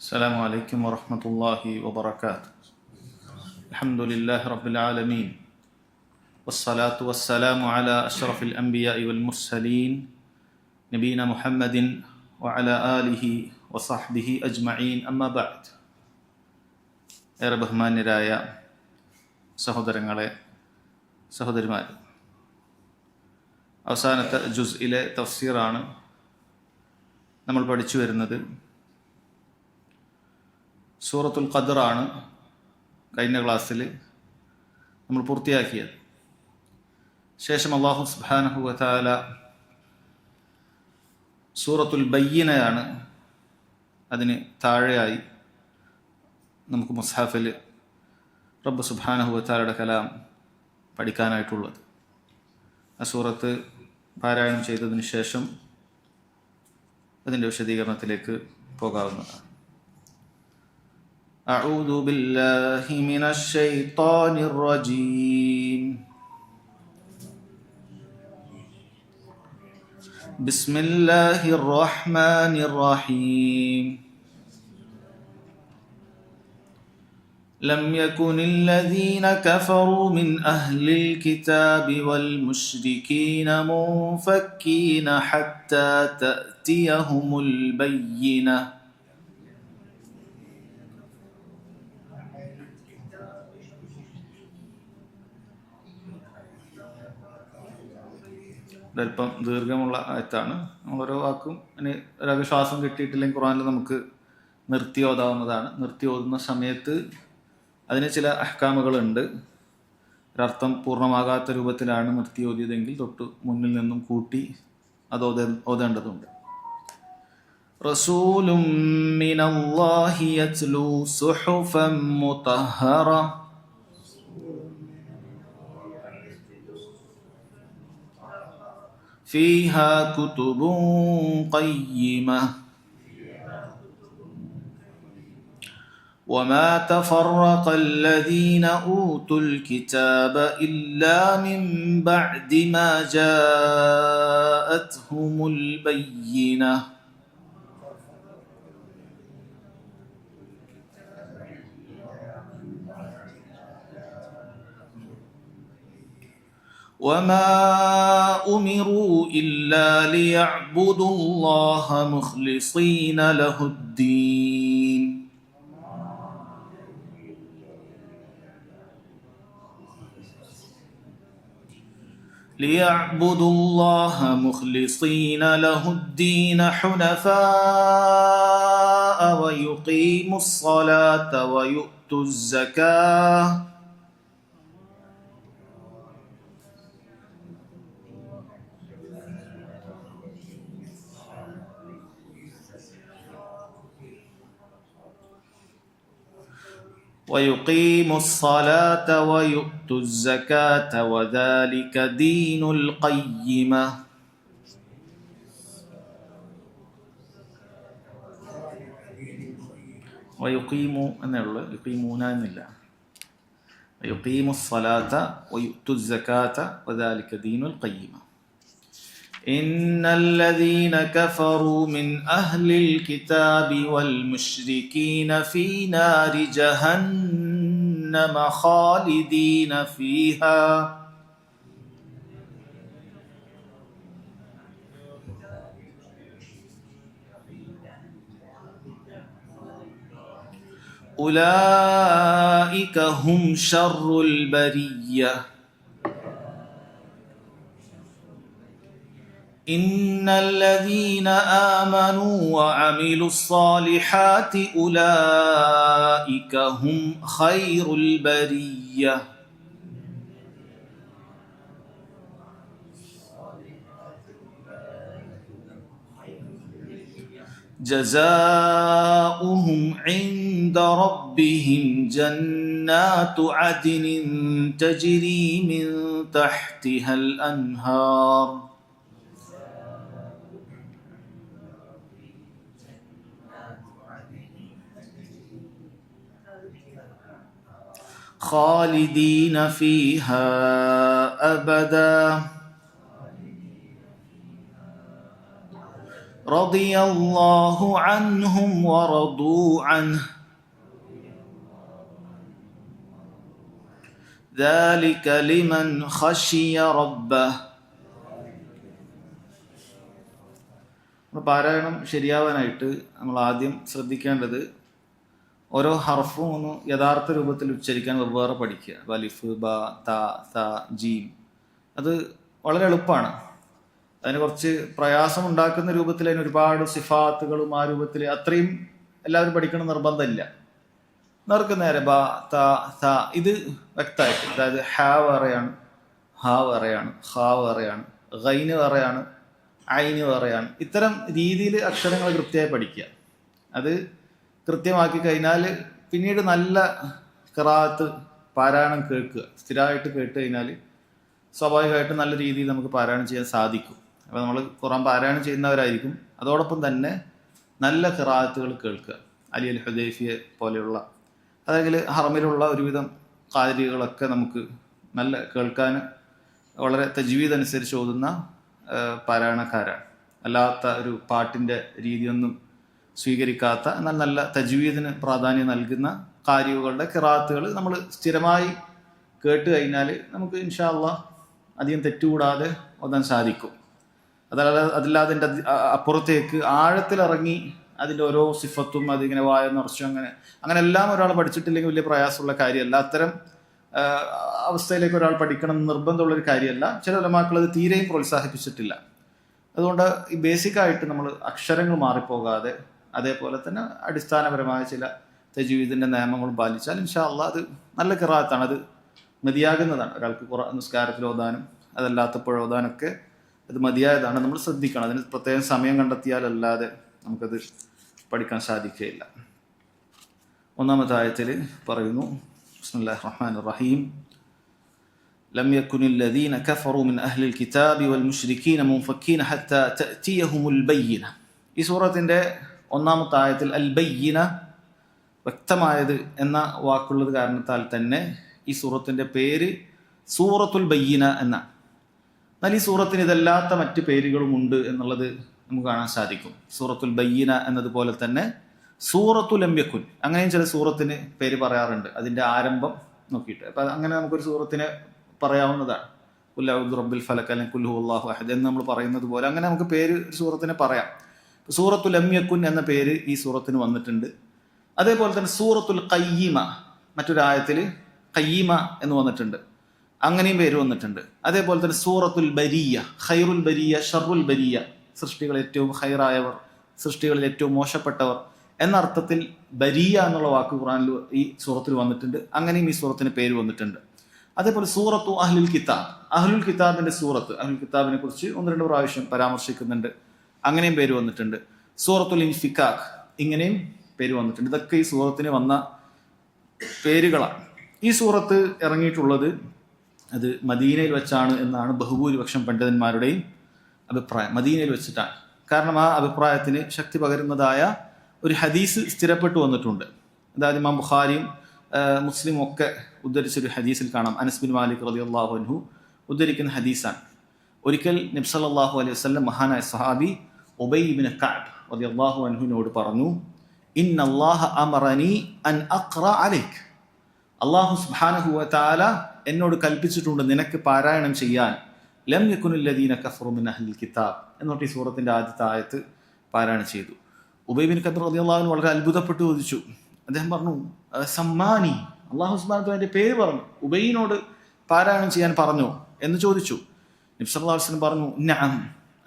السلام عليكم ورحمة الله وبركاته. الحمد لله رب العالمين، والصلاة والسلام على أشرف الأنبياء والمرسلين نبينا محمد وعلى آله وصحبه أجمعين. أما بعد. ഏറെ ബഹുമാന്യരായ സഹോദരങ്ങളെ, സഹോദരിമാരെ, അവസാനത്തെ ജുസ്ഇലെ തഫ്സീറാണ് നമ്മൾ പഠിച്ചു വരുന്നത്. സൂറത്തുൽ ഖദ്റാണ് കഴിഞ്ഞ ക്ലാസ്സിൽ നമ്മൾ പൂർത്തിയാക്കിയത്. ശേഷം അല്ലാഹു സുബ്ഹാനഹു വ തആല സൂറത്തുൽ ബയ്യിനയാണ് അതിന് താഴെയായി നമുക്ക് മുസ്ഹഫിൽ റബ്ബ് സുബ്ഹാനഹു വ തആലയുടെ കലാം പഠിക്കാനായിട്ടുള്ളത്. ആ സൂറത്ത് പാരായണം ചെയ്തതിന് ശേഷം അതിൻ്റെ വിശദീകരണത്തിലേക്ക് പോകാവുന്നതാണ്. أعوذ بالله من الشيطان الرجيم. بسم الله الرحمن الرحيم. لم يكن الذين كفروا من أهل الكتاب والمشركين منفكين حتى تأتيهم البينة. അല്പം ദീർഘമുള്ള ആയത്താണ്. നമ്മളോരോ വാക്കും അതിന് ഒരാൾക്ക് ശ്വാസം കിട്ടിയിട്ടില്ലെങ്കിൽ ഖുർആനിൽ നമുക്ക് നിർത്തി ഓതാവുന്നതാണ്. നിർത്തി ഓതുന്ന സമയത്ത് അതിന് ചില അഹ്കാമുകളുണ്ട്. ഒരർത്ഥം പൂർണ്ണമാകാത്ത രൂപത്തിലാണ് നിർത്തി ഓതിയതെങ്കിൽ തൊട്ട് മുന്നിൽ നിന്നും കൂട്ടി അത് ഓതേണ്ടതുണ്ട്. റസൂലും മിനല്ലാഹി യത്ലൂ സുഹുഫൻ മുതഹ്ഹറ فيها كتب قيمة وما تفرق الذين أوتوا الكتاب إلا من بعد ما جاءتهم البينة وما أمروا إلا ليعبدوا الله مخلصين له الدين حنفاء ويقيموا الصلاة ويؤتوا الزكاة ويؤتوا الزكاة وذلك دين القيمة. ويقيموا എന്നുള്ള يقيمون എന്നില്ല. ويقيموا الصلاة ويؤتوا الزكاة وذلك دين القيمة. إن الذين كفروا من أهل الكتاب والمشركين في نار جهنم خالدين فيها أولئك هم شر البرية. إن الذين آمنوا وعملوا الصالحات أولئك هم خير البرية. جزاؤهم عند ربهم جنات عدن تجري من تحتها الأنهار خالدين فيها أبدا റളിയല്ലാഹു അൻഹും വറദൂ അൻഹു ذلك لمن خشي ربه. പാരായണം ശരിയാവാനായിട്ട് നമ്മൾ ആദ്യം ശ്രദ്ധിക്കേണ്ടത് ഓരോ ഹർഫും ഒന്ന് യഥാർത്ഥ രൂപത്തിൽ ഉച്ചരിക്കാൻ വെവ്വേറെ പഠിക്കുക. അലിഫ്, ബ, ത, സ, ജീം. അത് വളരെ എളുപ്പമാണ്. അതിന് കുറച്ച് പ്രയാസം ഉണ്ടാക്കുന്ന രൂപത്തിൽ അതിന് ഒരുപാട് സിഫാത്തുകളും ആ രൂപത്തിൽ അത്രയും എല്ലാവരും പഠിക്കണം നിർബന്ധമില്ല. നേർക്ക് നേരെ ബ, ത, സ ഇത് വ്യക്തമായിട്ട്, അതായത് ഹ വേറെയാണ്, ഹ വേറെയാണ്, ഹ വേറെയാണ്, ഗൈന് വേറെയാണ്, ഐന് വേറെയാണ്. ഇത്തരം രീതിയിൽ അക്ഷരങ്ങൾ കൃത്യമായി പഠിക്കുക. അത് കൃത്യമാക്കി കഴിഞ്ഞാൽ പിന്നീട് നല്ല ഖിറാഅത്ത് പാരായണം കേൾക്കുക, സ്ഥിരമായിട്ട് കേട്ട് കഴിഞ്ഞാൽ സ്വാഭാവികമായിട്ട് നല്ല രീതിയിൽ നമുക്ക് പാരായണം ചെയ്യാൻ സാധിക്കും. അപ്പോൾ നമ്മൾ ഖുർആൻ പാരായണം ചെയ്യുന്നവരായിരിക്കും. അതോടൊപ്പം തന്നെ നല്ല ഖിറാഅത്തുകൾ കേൾക്കുക. അലി അൽ ഹുദൈഫിയെ പോലെയുള്ള അല്ലെങ്കിൽ ഹറമിലുള്ള ഒരുവിധം ഖാരികളൊക്കെ നമുക്ക് നല്ല കേൾക്കാൻ വളരെ തജ്വീദ് അനുസരിച്ച് ഓതുന്ന പാരായണക്കാരാണ്. അല്ലാത്ത ഒരു പാട്ടിൻ്റെ രീതിയൊന്നും സ്വീകരിക്കാത്ത എന്നാൽ നല്ല തജ്വീദിന് പ്രാധാന്യം നൽകുന്ന ഖാരികളുടെ ഖിറാഅത്തുകൾ നമ്മൾ സ്ഥിരമായി കേട്ട് കഴിഞ്ഞാൽ നമുക്ക് ഇൻഷാ അല്ലാഹ് അധികം തെറ്റുകൂടാതെ ഓതാൻ സാധിക്കും. അതില്ലാതെ അപ്പുറത്തേക്ക് ആഴത്തിലിറങ്ങി അതിൻ്റെ ഓരോ സിഫത്തും അതിങ്ങനെ വായ നിറച്ചും അങ്ങനെ എല്ലാം ഒരാൾ പഠിച്ചിട്ടില്ലെങ്കിൽ വലിയ പ്രയാസമുള്ള കാര്യമല്ല. അത്തരം അവസ്ഥയിലേക്ക് ഒരാൾ പഠിക്കണം എന്ന് നിർബന്ധമുള്ളൊരു കാര്യമല്ല. ചില ഉലമാക്കൾ അത് തീരെയും പ്രോത്സാഹിപ്പിച്ചിട്ടില്ല. അതുകൊണ്ട് ഈ ബേസിക്കായിട്ട് നമ്മൾ അക്ഷരങ്ങൾ മാറിപ്പോകാതെ അതേപോലെ തന്നെ അടിസ്ഥാനപരമായ ചില തജ്വീദിൻ്റെ നിയമങ്ങളും പാലിച്ചാൽ ഇൻഷാ അല്ലാഹ് അത് നല്ല ഖിറാഅത്താണ്. അത് മതിയാകുന്നതാണ്. ഒരാൾക്ക് നിസ്കാരത്തിൽ ഓതാനും അതല്ലാത്തപ്പോൾ ഓതാനൊക്കെ അത് മതിയായതാണ്. നമ്മൾ ശ്രദ്ധിക്കണം. അതിന് പ്രത്യേകം സമയം കണ്ടെത്തിയാലല്ലാതെ നമുക്കത് പഠിക്കാൻ സാധിക്കുകയില്ല. ഒന്നാമത്തെ ആയത്തിൽ പറയുന്നു, ബിസ്മില്ലാഹിർ റഹ്മാനിർ റഹീം, ലം യകുനിൽ ലദീന കഫറു മിൻ അഹ്ലിൽ കിതാബി വൽ മുശ്രിക്കീന മുൻഫക്കീന ഹത്താ തഅതിയഹുമുൽ ബയ്യിന. ഈ സൂറത്തിൻ്റെ ഒന്നാമത്തെ ആയത്തിൽ അൽ ബയ്യിന, വ്യക്തമായത് എന്ന വാക്കുള്ളത് കാരണത്താൽ തന്നെ ഈ സൂറത്തിൻ്റെ പേര് സൂറത്തുൽ ബയ്യിന എന്നാണ്. എന്നാൽ ഈ സൂറത്തിന് ഇതല്ലാത്ത മറ്റ് പേരുകളും ഉണ്ട് എന്നുള്ളത് നമുക്ക് കാണാൻ സാധിക്കും. സൂറത്തുൽ ബയ്യിന എന്നതുപോലെ തന്നെ സൂറത്തുൽ ലം യകുൻ, അങ്ങനെയും ചില സൂറത്തിന് പേര് പറയാറുണ്ട് അതിൻ്റെ ആരംഭം നോക്കിയിട്ട്. അപ്പം അങ്ങനെ നമുക്കൊരു സൂറത്തിനെ പറയാവുന്നതാണ്. ഖുൽ അഊദു റബ്ബിൽ ഫലക് അല്ലെങ്കിൽ ഖുൽ ഹുവല്ലാഹു അഹദ് എന്ന് നമ്മൾ പറയുന്നത് പോലെ അങ്ങനെ നമുക്ക് പേര് ഒരു സൂറത്തിനെ പറയാം. സൂറത്തുൽ ലം യകുൻ എന്ന പേര് ഈ സൂറത്തിന് വന്നിട്ടുണ്ട്. അതേപോലെ തന്നെ സൂറത്തുൽ ഖയ്യിമ, മറ്റൊരായത്തിൽ ഖയ്യിമ എന്ന് വന്നിട്ടുണ്ട്, അങ്ങനെയും പേര് വന്നിട്ടുണ്ട്. അതേപോലെ തന്നെ സൂറത്തുൽ ബരിയ, ഖൈറുൽ ബരിയ ഷർറുൽ ബരിയ, സൃഷ്ടികളിൽ ഏറ്റവും ഖൈറായവർ, സൃഷ്ടികളിൽ ഏറ്റവും മോശപ്പെട്ടവർ എന്ന അർത്ഥത്തിൽ ബരിയ എന്നുള്ള വാക്ക് ഖുർആനിൽ ഈ സൂറത്തിൽ വന്നിട്ടുണ്ട്. അങ്ങനെയും ഈ സൂറത്തിന് പേര് വന്നിട്ടുണ്ട്. അതേപോലെ സൂറത്തു അഹ്ലുൽ കിതാബ്, അഹ്ലുൽ കിതാബിന്റെ സൂറത്ത്, അഹ്ലുൽ കിതാബിനെ കുറിച്ച് 1-2 പ്രാവശ്യം പരാമർശിക്കുന്നുണ്ട്, അങ്ങനെയും പേര് വന്നിട്ടുണ്ട്. സൂറത്തുൽ ഇൻഫിക്കാഖ്, ഇങ്ങനെയും പേര് വന്നിട്ടുണ്ട്. ഇതൊക്കെ ഈ സൂറത്തിന് വന്ന പേരുകളാണ്. ഈ സൂറത്ത് ഇറങ്ങിയിട്ടുള്ളത് അത് മദീനയിൽ വെച്ചാണ് എന്നാണ് ബഹുഭൂരിപക്ഷം പണ്ഡിതന്മാരുടെയും അഭിപ്രായം. മദീനയിൽ വെച്ചിട്ടാണ്. കാരണം ആ അഭിപ്രായത്തിന് ശക്തി പകരുന്നതായ ഒരു ഹദീസ് സ്ഥിരപ്പെട്ടു വന്നിട്ടുണ്ട്. അതായത് ഇമാം ബുഖാരിയും മുസ്ലിമും ഒക്കെ ഉദ്ധരിച്ചൊരു ഹദീസിൽ കാണാം. അനസ് ബിൻ മാലിക് റളിയല്ലാഹു അൻഹു ഉദ്ധരിക്കുന്ന ഹദീസാണ്. ഒരിക്കൽ നബി സല്ലല്ലാഹു അലൈഹി വസല്ലം മഹാനായ സഹാബി ഉബൈ ഇബ്നു കഅബ് റളിയല്ലാഹു അൻഹുവിനോട് പറഞ്ഞു, ഇന്നല്ലാഹ അമറനി അൻ അഖ്റ അലൈക്, അല്ലാഹു സുബ്ഹാനഹു വ തആല എന്നോട് കൽപ്പിച്ചിട്ടുണ്ട് നിനക്ക് പാരായണം ചെയ്യാൻ ലം യകുനിൽ ലദീന കഫറു മിൻ അഹ്ലിൽ കിതാബ് എന്നിട്ട് ഈ സൂറത്തിൻ്റെ ആദ്യത്തെ ആയത്ത് പാരായണം ചെയ്തു. ഉബൈ ബിൻ കഅബ് റളിയല്ലാഹു അൻഹു വളരെ അത്ഭുതപ്പെട്ടു ചോദിച്ചു. അദ്ദേഹം പറഞ്ഞു, സമ്മാനി, അല്ലാഹു സുബ്ഹാനഹു വ തആല പേര് പറഞ്ഞു, ഉബൈനോട് പാരായണം ചെയ്യാൻ പറഞ്ഞോ എന്ന് ചോദിച്ചു. നബി സല്ലല്ലാഹു അലൈഹി വസല്ലം പറഞ്ഞു, നഅം,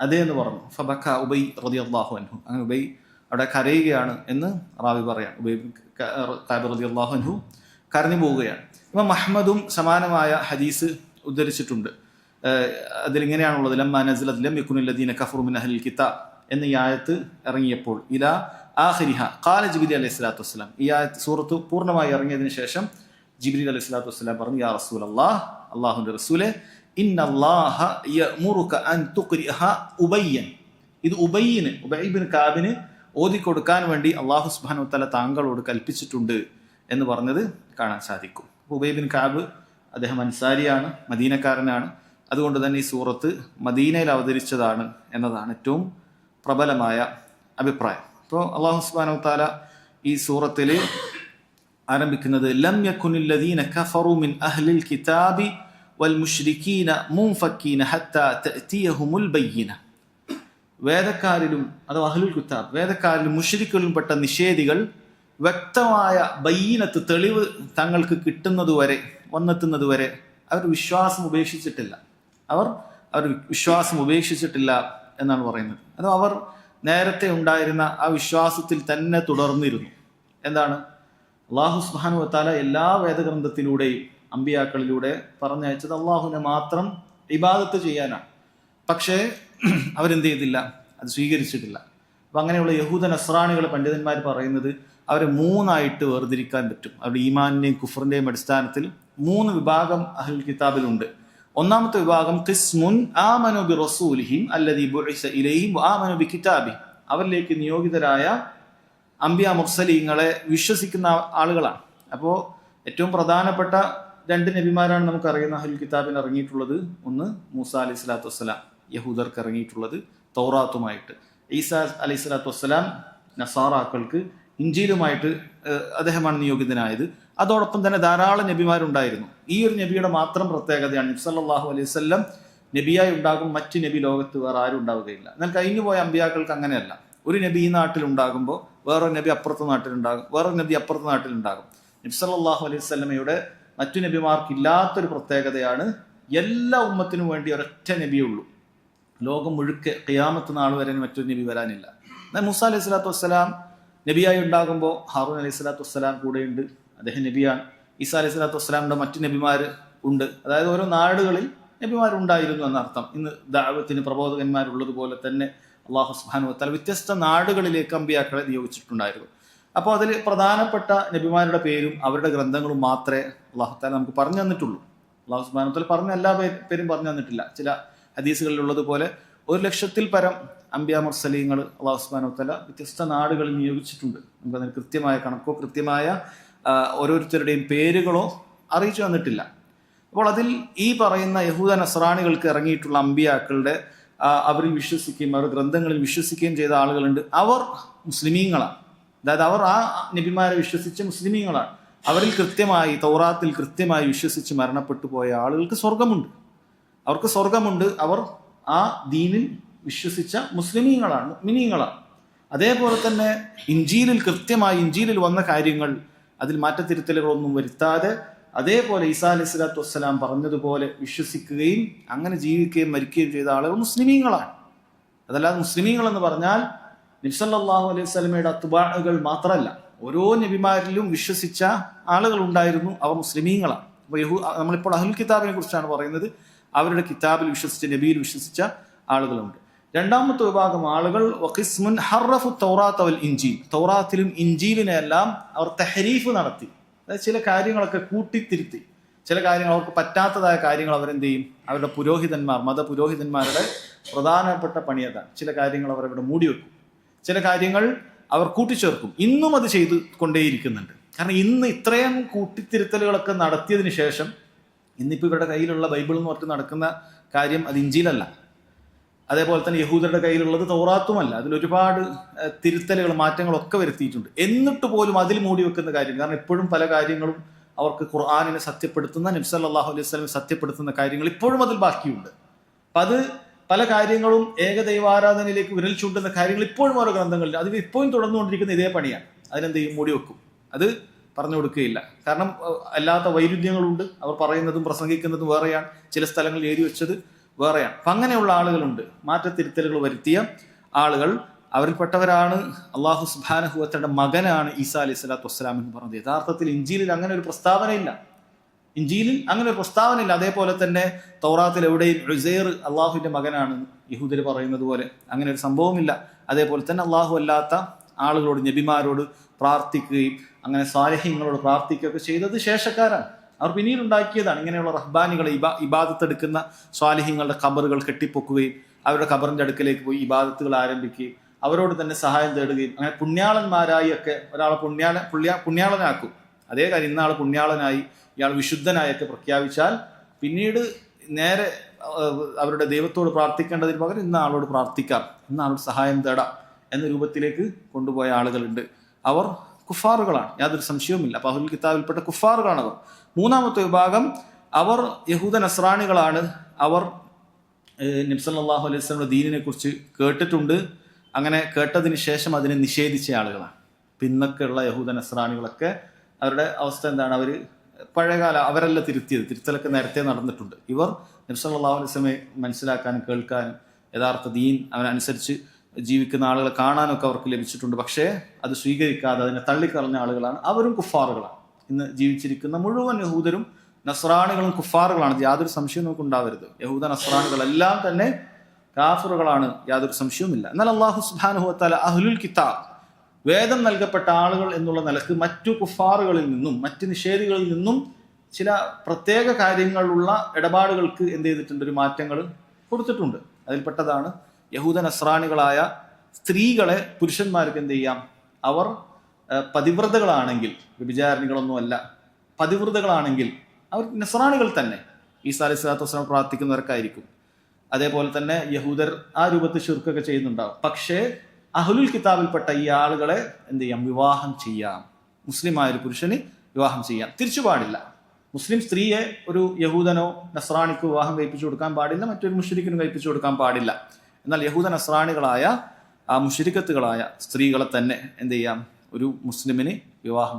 അതേ എന്ന് പറഞ്ഞു. ഫബക ഉബൈ റളിയല്ലാഹു അൻഹു, അങ്ങനെ ഉബൈ അവിടെ കരയുകയാണ് എന്ന് റാവി പറയാം. ഉബൈ ബിൻ കഅബ് റളിയല്ലാഹു അൻഹു കരഞ്ഞു പോവുകയാണ്. ഇമാം അഹ്മദും സമാനമായ ഹദീസ് ഉദ്ധരിച്ചിട്ടുണ്ട്. അതിലിങ്ങനെയാണുള്ളത്, ലമ്മാ നസലത് ലം യകുനിൽ ലദീന കഫറു മിൻ അഹ്ലിൽ കിതാബ് എന്ന ഈ ആയത്ത് ഇറങ്ങിയപ്പോൾ ഇലാ ആഖിരിഹ ഖാല ജിബ്രീൽ അലൈഹിസ്സലാത്തു വസ്സലാം, ഈ ആയത്ത് സൂറത്ത് പൂർണ്ണമായി ഇറങ്ങിയതിനു ശേഷം ജിബ്രീൽ അലൈഹിസ്സലാത്തു വസ്സലാം പറഞ്ഞു, യാ റസൂലല്ലാഹ്, അല്ലാഹുവിന്റെ റസൂലേ, ഇന്നല്ലാഹ യഅ്മുറുക അൻ തുഖ്രിഅഹ ഉബയ്യൻ, ഇത് ഉബയ്യിന്, ഉബൈ ഇബ്നു കഅബിന് ഓതിക്കൊടുക്കാൻ വേണ്ടി അല്ലാഹു സുബ്ഹാനഹു വ തആല താങ്കളോട് കൽപ്പിച്ചിട്ടുണ്ട് എന്ന് പറഞ്ഞത് കാണാൻ സാധിക്കും. ഉബൈ ഇബ്നു കഅബ് അദ്ദേഹം അൻസാരിയാണ്, മദീനക്കാരനാണ്. അതുകൊണ്ട് തന്നെ ഈ സൂറത്ത് മദീനയിൽ അവതരിച്ചതാണ് എന്നതാണ് ഏറ്റവും പ്രബലമായ അഭിപ്രായം. അപ്പോൾ അല്ലാഹു സുബ്ഹാനഹു വ തആല ഈ സൂറത്തിൽ ആരംഭിക്കുന്നത് ലം യകുനിൽ ലദീന കഫറു മിൻ അഹ്ലിൽ കിതാബി വൽ മുശ്രികീന മുൻഫക്കീന ഹത്താ തഅതിയഹുമുൽ ബയ്യിന. വേദക്കാരിലും അഥവാ അഹ്ലുൽ കിതാബ് വേദക്കാരിലും മുശ്രിക്കുകളിലും പെട്ട നിഷേധികൾ വ്യക്തമായ ബയ്യിനത്ത് തെളിവ് തങ്ങൾക്ക് വന്നെത്തുന്നതുവരെ അവർ വിശ്വാസം ഉപേക്ഷിച്ചിട്ടില്ല. അവർ വിശ്വാസം ഉപേക്ഷിച്ചിട്ടില്ല എന്നാണ് പറയുന്നത്. അത് അവർ നേരത്തെ ഉണ്ടായിരുന്ന ആ വിശ്വാസത്തിൽ തന്നെ തുടർന്നിരുന്നു. എന്താണ്? അല്ലാഹു സുബ്ഹാനഹു വ തആല എല്ലാ വേദഗ്രന്ഥത്തിലൂടെയും അമ്പിയാക്കളിലൂടെ പറഞ്ഞയച്ചത് അള്ളാഹുവിനെ മാത്രം ഇബാദത്ത് ചെയ്യാനാണ്. പക്ഷേ അവരെന്ത് ചെയ്തില്ല? അത് സ്വീകരിച്ചിട്ടില്ല. അപ്പം അങ്ങനെയുള്ള യഹൂദ നസ്രാണികളെ പണ്ഡിതന്മാർ പറയുന്നത് അവരെ മൂന്നായിട്ട് വേർതിരിക്കാൻ പറ്റും. അവരുടെ ഈമാനിന്റെയും കുഫറിന്റെയും അടിസ്ഥാനത്തിൽ 3 വിഭാഗം അഹ്ലുൽ കിതാബിലുണ്ട്. ഒന്നാമത്തെ വിഭാഗം ഖിസ്മുൻ ആമനു ബി റസൂലിഹിം അല്ലദീ ബുഇസ ഇലൈഹിം വആമനു ബി കിതാബിഹി. അവരിലേക്ക് നിയോഗിതരായ അംബിയ മുർസലീങ്ങളെ വിശ്വസിക്കുന്ന ആളുകളാണ്. അപ്പോൾ ഏറ്റവും പ്രധാനപ്പെട്ട 2 നബിമാരാണ് നമുക്കറിയുന്ന അഹ്ലുൽ കിതാബിന് ഇറങ്ങിയിട്ടുള്ളത്. ഒന്ന് മൂസ അലൈഹി സ്വലാത്തു വസ്സലാം, യഹൂദർക്ക് ഇറങ്ങിയിട്ടുള്ളത് തൗറാത്തുമായിട്ട്. ഈസാ അലൈഹി സ്വലാത്തു വസ്സലാം നസാറാക്കൾക്ക് ഇഞ്ചീലുമായിട്ട് അദ്ദേഹമാണ് നിയോഗിതനായത്. അതോടൊപ്പം തന്നെ ധാരാളം നബിമാരുണ്ടായിരുന്നു. ഈ ഒരു നബിയുടെ മാത്രം പ്രത്യേകതയാണ് നബി സല്ലല്ലാഹു അലൈഹി വസല്ലം നബിയായി ഉണ്ടാകും, മറ്റ് നബി ലോകത്ത് വേറെ ആരും ഉണ്ടാവുകയില്ല. എന്നാൽ കഴിഞ്ഞു പോയ അമ്പിയാക്കൾക്ക് അങ്ങനെയല്ല. ഒരു നബി ഈ നാട്ടിലുണ്ടാകുമ്പോൾ വേറൊരു നബി അപ്പുറത്തെ നാട്ടിലുണ്ടാകും, വേറൊരു നബി അപ്പുറത്തെ നാട്ടിലുണ്ടാകും. നബി സല്ലല്ലാഹു അലൈഹി വസല്ലമയുടെ മറ്റു നബിമാർക്കില്ലാത്തൊരു പ്രത്യേകതയാണ് എല്ലാ ഉമ്മത്തിനും വേണ്ടി ഒരൊറ്റ നബിയേ ഉള്ളൂ. ലോകം മുഴുക്കെ ഖിയാമത്ത് നാൾ വരെ മറ്റൊരു നബി വരാനില്ല. എന്നാൽ മൂസ അലൈഹി സ്വലാത്തു വസ്സലാം നബിയായി ഉണ്ടാകുമ്പോൾ ഹാറൂൻ അലൈഹി സ്വലാത്തു വസ്സലാം കൂടെയുണ്ട്, അദ്ദേഹം നബിയാണ്. ഈസാ അലൈഹി സ്വലാത്തു വസ്സലാമിന്റെ മറ്റു നബിമാർ ഉണ്ട്. അതായത് ഓരോ നാടുകളിൽ നബിമാരുണ്ടായിരുന്നു എന്നർത്ഥം. ഇന്ന് ദഅവത്തിന് പ്രബോധകന്മാരുള്ളതുപോലെ തന്നെ അല്ലാഹു സുബ്ഹാനഹു വ തആല വ്യത്യസ്ത നാടുകളിലേക്ക് അമ്പിയാക്കളെ നിയോഗിച്ചിട്ടുണ്ടായിരുന്നു. അപ്പോൾ അതിൽ പ്രധാനപ്പെട്ട നബിമാരുടെ പേരും അവരുടെ ഗ്രന്ഥങ്ങളും മാത്രമേ അല്ലാഹു തആല നമുക്ക് പറഞ്ഞു തന്നിട്ടുള്ളൂ. അല്ലാഹു സുബ്ഹാനഹു വ തആല പറഞ്ഞ എല്ലാ പേരും പറഞ്ഞു തന്നിട്ടില്ല. ചില ഹദീസുകളിലുള്ളതുപോലെ 1,00,000-ൽ പരം അംബിയ മുർസലീങ്ങൾ അല്ലാഹു സുബ്ഹാനഹു വ തആല വ്യത്യസ്ത നാടുകളിൽ നിയോഗിച്ചിട്ടുണ്ട്. നമുക്കതിന് കൃത്യമായ കണക്കോ കൃത്യമായ ഓരോരുത്തരുടെയും പേരുകളോ അറിയിച്ചു തന്നിട്ടില്ല. അപ്പോൾ അതിൽ ഈ പറയുന്ന യഹൂദ നസ്രാണികൾക്ക് ഇറങ്ങിയിട്ടുള്ള അമ്പിയാക്കളുടെ അവരിൽ വിശ്വസിക്കുകയും അവരുടെ ഗ്രന്ഥങ്ങളിൽ വിശ്വസിക്കുകയും ചെയ്ത ആളുകളുണ്ട്. അവർ മുസ്ലിമീങ്ങളാണ്. അതായത് അവർ ആ നബിമാരെ വിശ്വസിച്ച മുസ്ലിമീങ്ങളാണ്. അവരിൽ കൃത്യമായി തൗറാത്തിൽ കൃത്യമായി വിശ്വസിച്ച് മരണപ്പെട്ടു പോയ ആളുകൾക്ക് സ്വർഗമുണ്ട്. അവർക്ക് സ്വർഗമുണ്ട്. അവർ ആ ദീനിൽ വിശ്വസിച്ച മുസ്ലിമീങ്ങളാണ്, മുഅ്മിനീങ്ങളാണ്. അതേപോലെ തന്നെ ഇഞ്ചീലിൽ വന്ന കാര്യങ്ങൾ അതിൽ മാറ്റത്തിരുത്തലുകളൊന്നും വരുത്താതെ അതേപോലെ ഈസാ അലൈഹി സ്വലാത്തു വസ്സലാം പറഞ്ഞതുപോലെ വിശ്വസിക്കുകയും അങ്ങനെ ജീവിക്കുകയും മരിക്കുകയും ചെയ്ത ആളുകൾ മുസ്ലിമീങ്ങളാണ്. അതല്ലാതെ മുസ്ലിമീങ്ങൾ എന്ന് പറഞ്ഞാൽ നബി സല്ലല്ലാഹു അലൈഹി വസല്ലമയുടെ അത്ബാഉകൾ മാത്രമല്ല, ഓരോ നബിമാരിലും വിശ്വസിച്ച ആളുകൾ ഉണ്ടായിരുന്നു, അവർ മുസ്ലിമീങ്ങളാണ്. അപ്പോൾ നമ്മളിപ്പോൾ അഹ്ലുൽ കിതാബിനെ കുറിച്ചാണ് പറയുന്നത്. അവരുടെ കിതാബിൽ വിശ്വസിച്ച, നബിയിൽ വിശ്വസിച്ച ആളുകളുണ്ട്. രണ്ടാമത്തെ വിഭാഗം ആളുകൾ വഖിസ്മുൻ ഹറഫു തൗറാത്ത വൽ ഇൻജീൽ, തൗറാത്തിലും ഇൻജീലിനെല്ലാം അവർ തഹരീഫ് നടത്തി. അതായത് ചില കാര്യങ്ങളൊക്കെ കൂട്ടിത്തിരുത്തി, ചില കാര്യങ്ങൾ അവർക്ക് പറ്റാത്തതായ കാര്യങ്ങൾ അവരെന്ത് ചെയ്യും? അവരുടെ പുരോഹിതന്മാർ, മതപുരോഹിതന്മാരുടെ പ്രധാനപ്പെട്ട പണിയതാണ്. ചില കാര്യങ്ങൾ അവരവിടെ മൂടിവെക്കും, ചില കാര്യങ്ങൾ അവർ കൂട്ടിച്ചേർക്കും. ഇന്നും അത് ചെയ്ത് കൊണ്ടേയിരിക്കുന്നുണ്ട്. കാരണം ഇന്ന് ഇത്രയും കൂട്ടിത്തിരുത്തലുകളൊക്കെ നടത്തിയതിനു ശേഷം ഇന്നിപ്പോൾ ഇവരുടെ കയ്യിലുള്ള ബൈബിൾ എന്ന് പറഞ്ഞിട്ട് നടക്കുന്ന കാര്യം അത് ഇഞ്ചീലല്ല. അതേപോലെ തന്നെ യഹൂദരുടെ കയ്യിലുള്ളത് തൗറാത്തുമല്ല. അതിലൊരുപാട് തിരുത്തലുകൾ, മാറ്റങ്ങളൊക്കെ വരുത്തിയിട്ടുണ്ട്. എന്നിട്ട് പോലും അതിൽ മൂടി വെക്കുന്ന കാര്യം, കാരണം ഇപ്പോഴും പല കാര്യങ്ങളും അവർക്ക് ഖുർആനിനെ സത്യപ്പെടുത്തുന്ന, നബി സല്ലല്ലാഹു അലൈഹി വസല്ലം സത്യപ്പെടുത്തുന്ന കാര്യങ്ങൾ ഇപ്പോഴും അതിൽ ബാക്കിയുണ്ട്. അപ്പം അത് പല കാര്യങ്ങളും ഏകദൈവാരാധനയിലേക്ക് വിരൽ ചൂണ്ടുന്ന കാര്യങ്ങൾ ഇപ്പോഴും ഓരോ ഗ്രന്ഥങ്ങളിൽ അതിൽ ഇപ്പോഴും തുടർന്നുകൊണ്ടിരിക്കുന്ന ഇതേ പണിയാണ്. അതിനെന്ത് ചെയ്യും? മൂടി വെക്കും. അത് പറഞ്ഞു കൊടുക്കുകയില്ല. കാരണം അല്ലാത്ത വൈരുദ്ധ്യങ്ങളുണ്ട്. അവർ പറയുന്നതും പ്രസംഗിക്കുന്നതും വേറെയാണ്, ചില സ്ഥലങ്ങളിൽ എഴുതി വെച്ചത് വേറെയാണ്. അപ്പം അങ്ങനെയുള്ള ആളുകളുണ്ട്, മാറ്റത്തിരുത്തലുകൾ വരുത്തിയ ആളുകൾ. അവരിൽപ്പെട്ടവരാണ് അല്ലാഹു സുബ്ഹാനഹു വ തആലയുടെ മകനാണ് ഈസാ അലൈഹി സ്വലാത്തു വസ്സലാം എന്ന് പറഞ്ഞത്. യഥാർത്ഥത്തിൽ ഇഞ്ചീലിൽ അങ്ങനെ ഒരു പ്രസ്താവനയില്ല. അതേപോലെ തന്നെ തൗറാത്തിൽ എവിടെയും ഉസൈർ അള്ളാഹുവിന്റെ മകനാണ് യഹൂദർ പറയുന്നത് പോലെ അങ്ങനെ ഒരു സംഭവമില്ല. അതേപോലെ തന്നെ അള്ളാഹു അല്ലാത്ത ആളുകളോട്, നബിമാരോട് പ്രാർത്ഥിക്കുകയും അങ്ങനെ സാലിഹ്യങ്ങളോട് പ്രാർത്ഥിക്കുകയൊക്കെ ചെയ്തത് ശേഷക്കാരാണ്. അവർ പിന്നീട് ഉണ്ടാക്കിയതാണ്. ഇങ്ങനെയുള്ള റഹ്ബാനികളെ, ഇബാദത്തെടുക്കുന്ന സ്വാലിഹ്യങ്ങളുടെ ഖബറുകൾ കെട്ടിപ്പൊക്കുകയും അവരുടെ ഖബറിന്റെ അടുക്കലേക്ക് പോയി ഇബാദത്തുകൾ ആരംഭിക്കുകയും അവരോട് തന്നെ സഹായം തേടുകയും അങ്ങനെ പുണ്യാളന്മാരായി ഒക്കെ ഒരാളെ പുണ്യാളനാക്കും. അതേ കാര്യം ഇന്നാൾ പുണ്യാളനായി, ഇയാൾ വിശുദ്ധനായൊക്കെ പ്രഖ്യാപിച്ചാൽ പിന്നീട് നേരെ അവരുടെ ദൈവത്തോട് പ്രാർത്ഥിക്കേണ്ടതിന് പകരം ഇന്ന ആളോട് പ്രാർത്ഥിക്കാം, ഇന്ന ആളോട് സഹായം തേടാം എന്ന രൂപത്തിലേക്ക് കൊണ്ടുപോയ ആളുകളുണ്ട്. അവർ കുഫാറുകളാണ്, യാതൊരു സംശയവുമില്ല. അപ്പോൾ അഹ്ലുൽ കിതാബിൽപ്പെട്ട കുഫാറുകളാണ് അവർ. മൂന്നാമത്തെ വിഭാഗം അവർ യഹൂദ നസ്രാണികളാണ്. അവർ നബി സല്ലല്ലാഹു അലൈഹി വസല്ലമയുടെ ദീനിനെ കുറിച്ച് കേട്ടിട്ടുണ്ട്. അങ്ങനെ കേട്ടതിന് ശേഷം അതിനെ നിഷേധിച്ച ആളുകളാണ്. പിന്നൊക്കെയുള്ള യഹൂദ നസ്രാണികളൊക്കെ അവരുടെ അവസ്ഥ എന്താണ്? അവർ പഴയകാല അവരല്ല തിരുത്തിയത്, തിരുത്തലൊക്കെ നേരത്തെ നടന്നിട്ടുണ്ട്. ഇവർ നബി സല്ലല്ലാഹു അലൈഹി വസല്ലമയെ മനസ്സിലാക്കാനും കേൾക്കാനും യഥാർത്ഥ ദീൻ അവനനുസരിച്ച് ജീവിക്കുന്ന ആളുകളെ കാണാനൊക്കെ അവർക്ക് ലഭിച്ചിട്ടുണ്ട്. പക്ഷേ അത് സ്വീകരിക്കാതെ അതിനെ തള്ളിക്കളഞ്ഞ ആളുകളാണ്. അവരും കുഫാറുകളാണ്. ഇന്ന് ജീവിച്ചിരിക്കുന്ന മുഴുവൻ യഹൂദരും നസ്രാണികളും കുഫാറുകളാണ്. യാതൊരു സംശയവും നമുക്ക് ഉണ്ടാവരുത്. യഹൂദ നസ്രാണികളെല്ലാം തന്നെ കാഫിറുകളാണ്, യാതൊരു സംശയവുമില്ല. എന്നാൽ അല്ലാഹു സുബ്ഹാനഹു വ തആല അഹ്ലുൽ കിതാബ്, വേദം നൽകപ്പെട്ട ആളുകൾ എന്നുള്ള നിലക്ക് മറ്റു കുഫാറുകളിൽ നിന്നും മറ്റ് നിഷേധികളിൽ നിന്നും ചില പ്രത്യേക കാര്യങ്ങളുള്ള ഇടപാടുകൾക്ക് എന്ത് ചെയ്തിട്ടുണ്ട്? ഒരു മാറ്റങ്ങൾ കൊടുത്തിട്ടുണ്ട്. അതിൽപ്പെട്ടതാണ് യഹൂദ നസ്രാണികളായ സ്ത്രീകളെ പുരുഷന്മാർക്ക് എന്ത് ചെയ്യാം? അവർ പതിവ്രതകളാണെങ്കിൽ, വ്യഭിചാരിണികളൊന്നുമല്ല, പതിവ്രതകളാണെങ്കിൽ അവർ നസ്രാണികൾ തന്നെ, ഈസാ അലൈഹി സ്വലാത്തു വസ്സലാം പ്രാർത്ഥിക്കുന്നവർക്കായിരിക്കും. അതേപോലെ തന്നെ യഹൂദർ ആ രൂപത്തിൽ ശിർക്കൊക്കെ ചെയ്യുന്നുണ്ടാവും. പക്ഷേ അഹ്ലുൽ കിതാബിൽപ്പെട്ട ഈ ആളുകളെ എന്ത് ചെയ്യാം? വിവാഹം ചെയ്യാം. മുസ്ലിമായ ഒരു പുരുഷന് വിവാഹം ചെയ്യാം. തിരിച്ചു പാടില്ല. മുസ്ലിം സ്ത്രീയെ ഒരു യഹൂദനോ നസ്രാണിക്കോ വിവാഹം കഴിപ്പിച്ചു കൊടുക്കാൻ പാടില്ല, മറ്റൊരു മുശ്രിക്കിനും കഴിപ്പിച്ചു കൊടുക്കാൻ പാടില്ല. എന്നാൽ യഹൂദ നസ്രാണികളായ ആ മുശ്രിക്കത്തുകളായ സ്ത്രീകളെ തന്നെ എന്ത് ചെയ്യാം? ഒരു മുസ്ലിമിന് വിവാഹം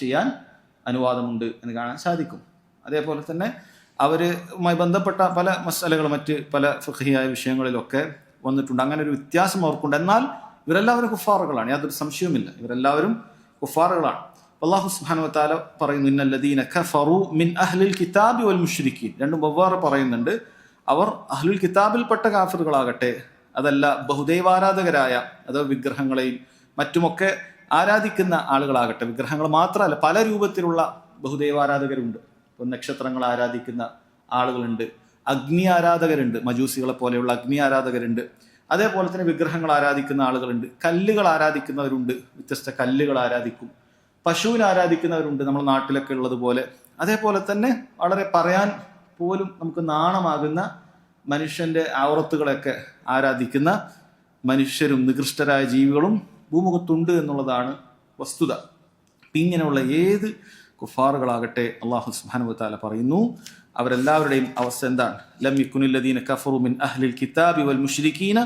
ചെയ്യാൻ അനുവാദമുണ്ട് എന്ന് കാണാൻ സാധിക്കും. അതേപോലെ തന്നെ അവരുമായി ബന്ധപ്പെട്ട പല മസലകൾ മറ്റ് പല ഫിഖ്ഹിയായ വിഷയങ്ങളിലൊക്കെ വന്നിട്ടുണ്ട്. അങ്ങനെ ഒരു വ്യത്യാസം അവർക്കുണ്ട്. എന്നാൽ ഇവരെല്ലാവരും കുഫാറുകളാണ്, യാതൊരു സംശയവുമില്ല. ഇവരെല്ലാവരും കുഫാറുകളാണ്. അല്ലാഹു സുബ്ഹാനഹു വ തആല പറയുന്നു, ഇന്നല്ലദീന കഫറു മിൻ അഹ്ലിൽ കിതാബി വൽ മുശ്രിക്കീൻ. രണ്ടും വെവ്വേറെ പറയുന്നുണ്ട്. അവർ അഹ്ലുൽ കിതാബിൽപ്പെട്ട കാഫിറുകളാകട്ടെ, അതല്ല ബഹുദൈവാരാധകരായ, അതോ വിഗ്രഹങ്ങളെയും മറ്റുമൊക്കെ ആരാധിക്കുന്ന ആളുകളാകട്ടെ. വിഗ്രഹങ്ങൾ മാത്രമല്ല, പല രൂപത്തിലുള്ള ബഹുദൈവാരാധകരുണ്ട്. ഇപ്പം നക്ഷത്രങ്ങൾ ആരാധിക്കുന്ന ആളുകളുണ്ട്, അഗ്നി ആരാധകരുണ്ട്, മജൂസികളെ പോലെയുള്ള അഗ്നി ആരാധകരുണ്ട്. അതേപോലെ തന്നെ വിഗ്രഹങ്ങൾ ആരാധിക്കുന്ന ആളുകളുണ്ട്, കല്ലുകൾ ആരാധിക്കുന്നവരുണ്ട്, വ്യത്യസ്ത കല്ലുകൾ ആരാധിക്കും, പശുവിനെ ആരാധിക്കുന്നവരുണ്ട് നമ്മുടെ നാട്ടിലൊക്കെ ഉള്ളതുപോലെ. അതേപോലെ തന്നെ വളരെ പറയാൻ പോലും നമുക്ക് നാണമാകുന്ന മനുഷ്യന്റെ ഔറത്തുകളൊക്കെ ആരാധിക്കുന്ന മനുഷ്യരും നികൃഷ്ടരായ ജീവികളും ഭൂമുഖത്തുണ്ട് എന്നുള്ളതാണ് വസ്തുത. ഇങ്ങനെയുള്ള ഏത് കുഫാറുകളാകട്ടെ, അല്ലാഹു സുബ്ഹാനഹു വ തആല പറയുന്നു, അവരെല്ലാവരുടെയും അവസ്ഥ എന്താണ്? ലം യകുനിൽ ലദീന കഫറു മിൻ അഹ്ലിൽ കിതാബി വൽ മുശ്രിക്കീന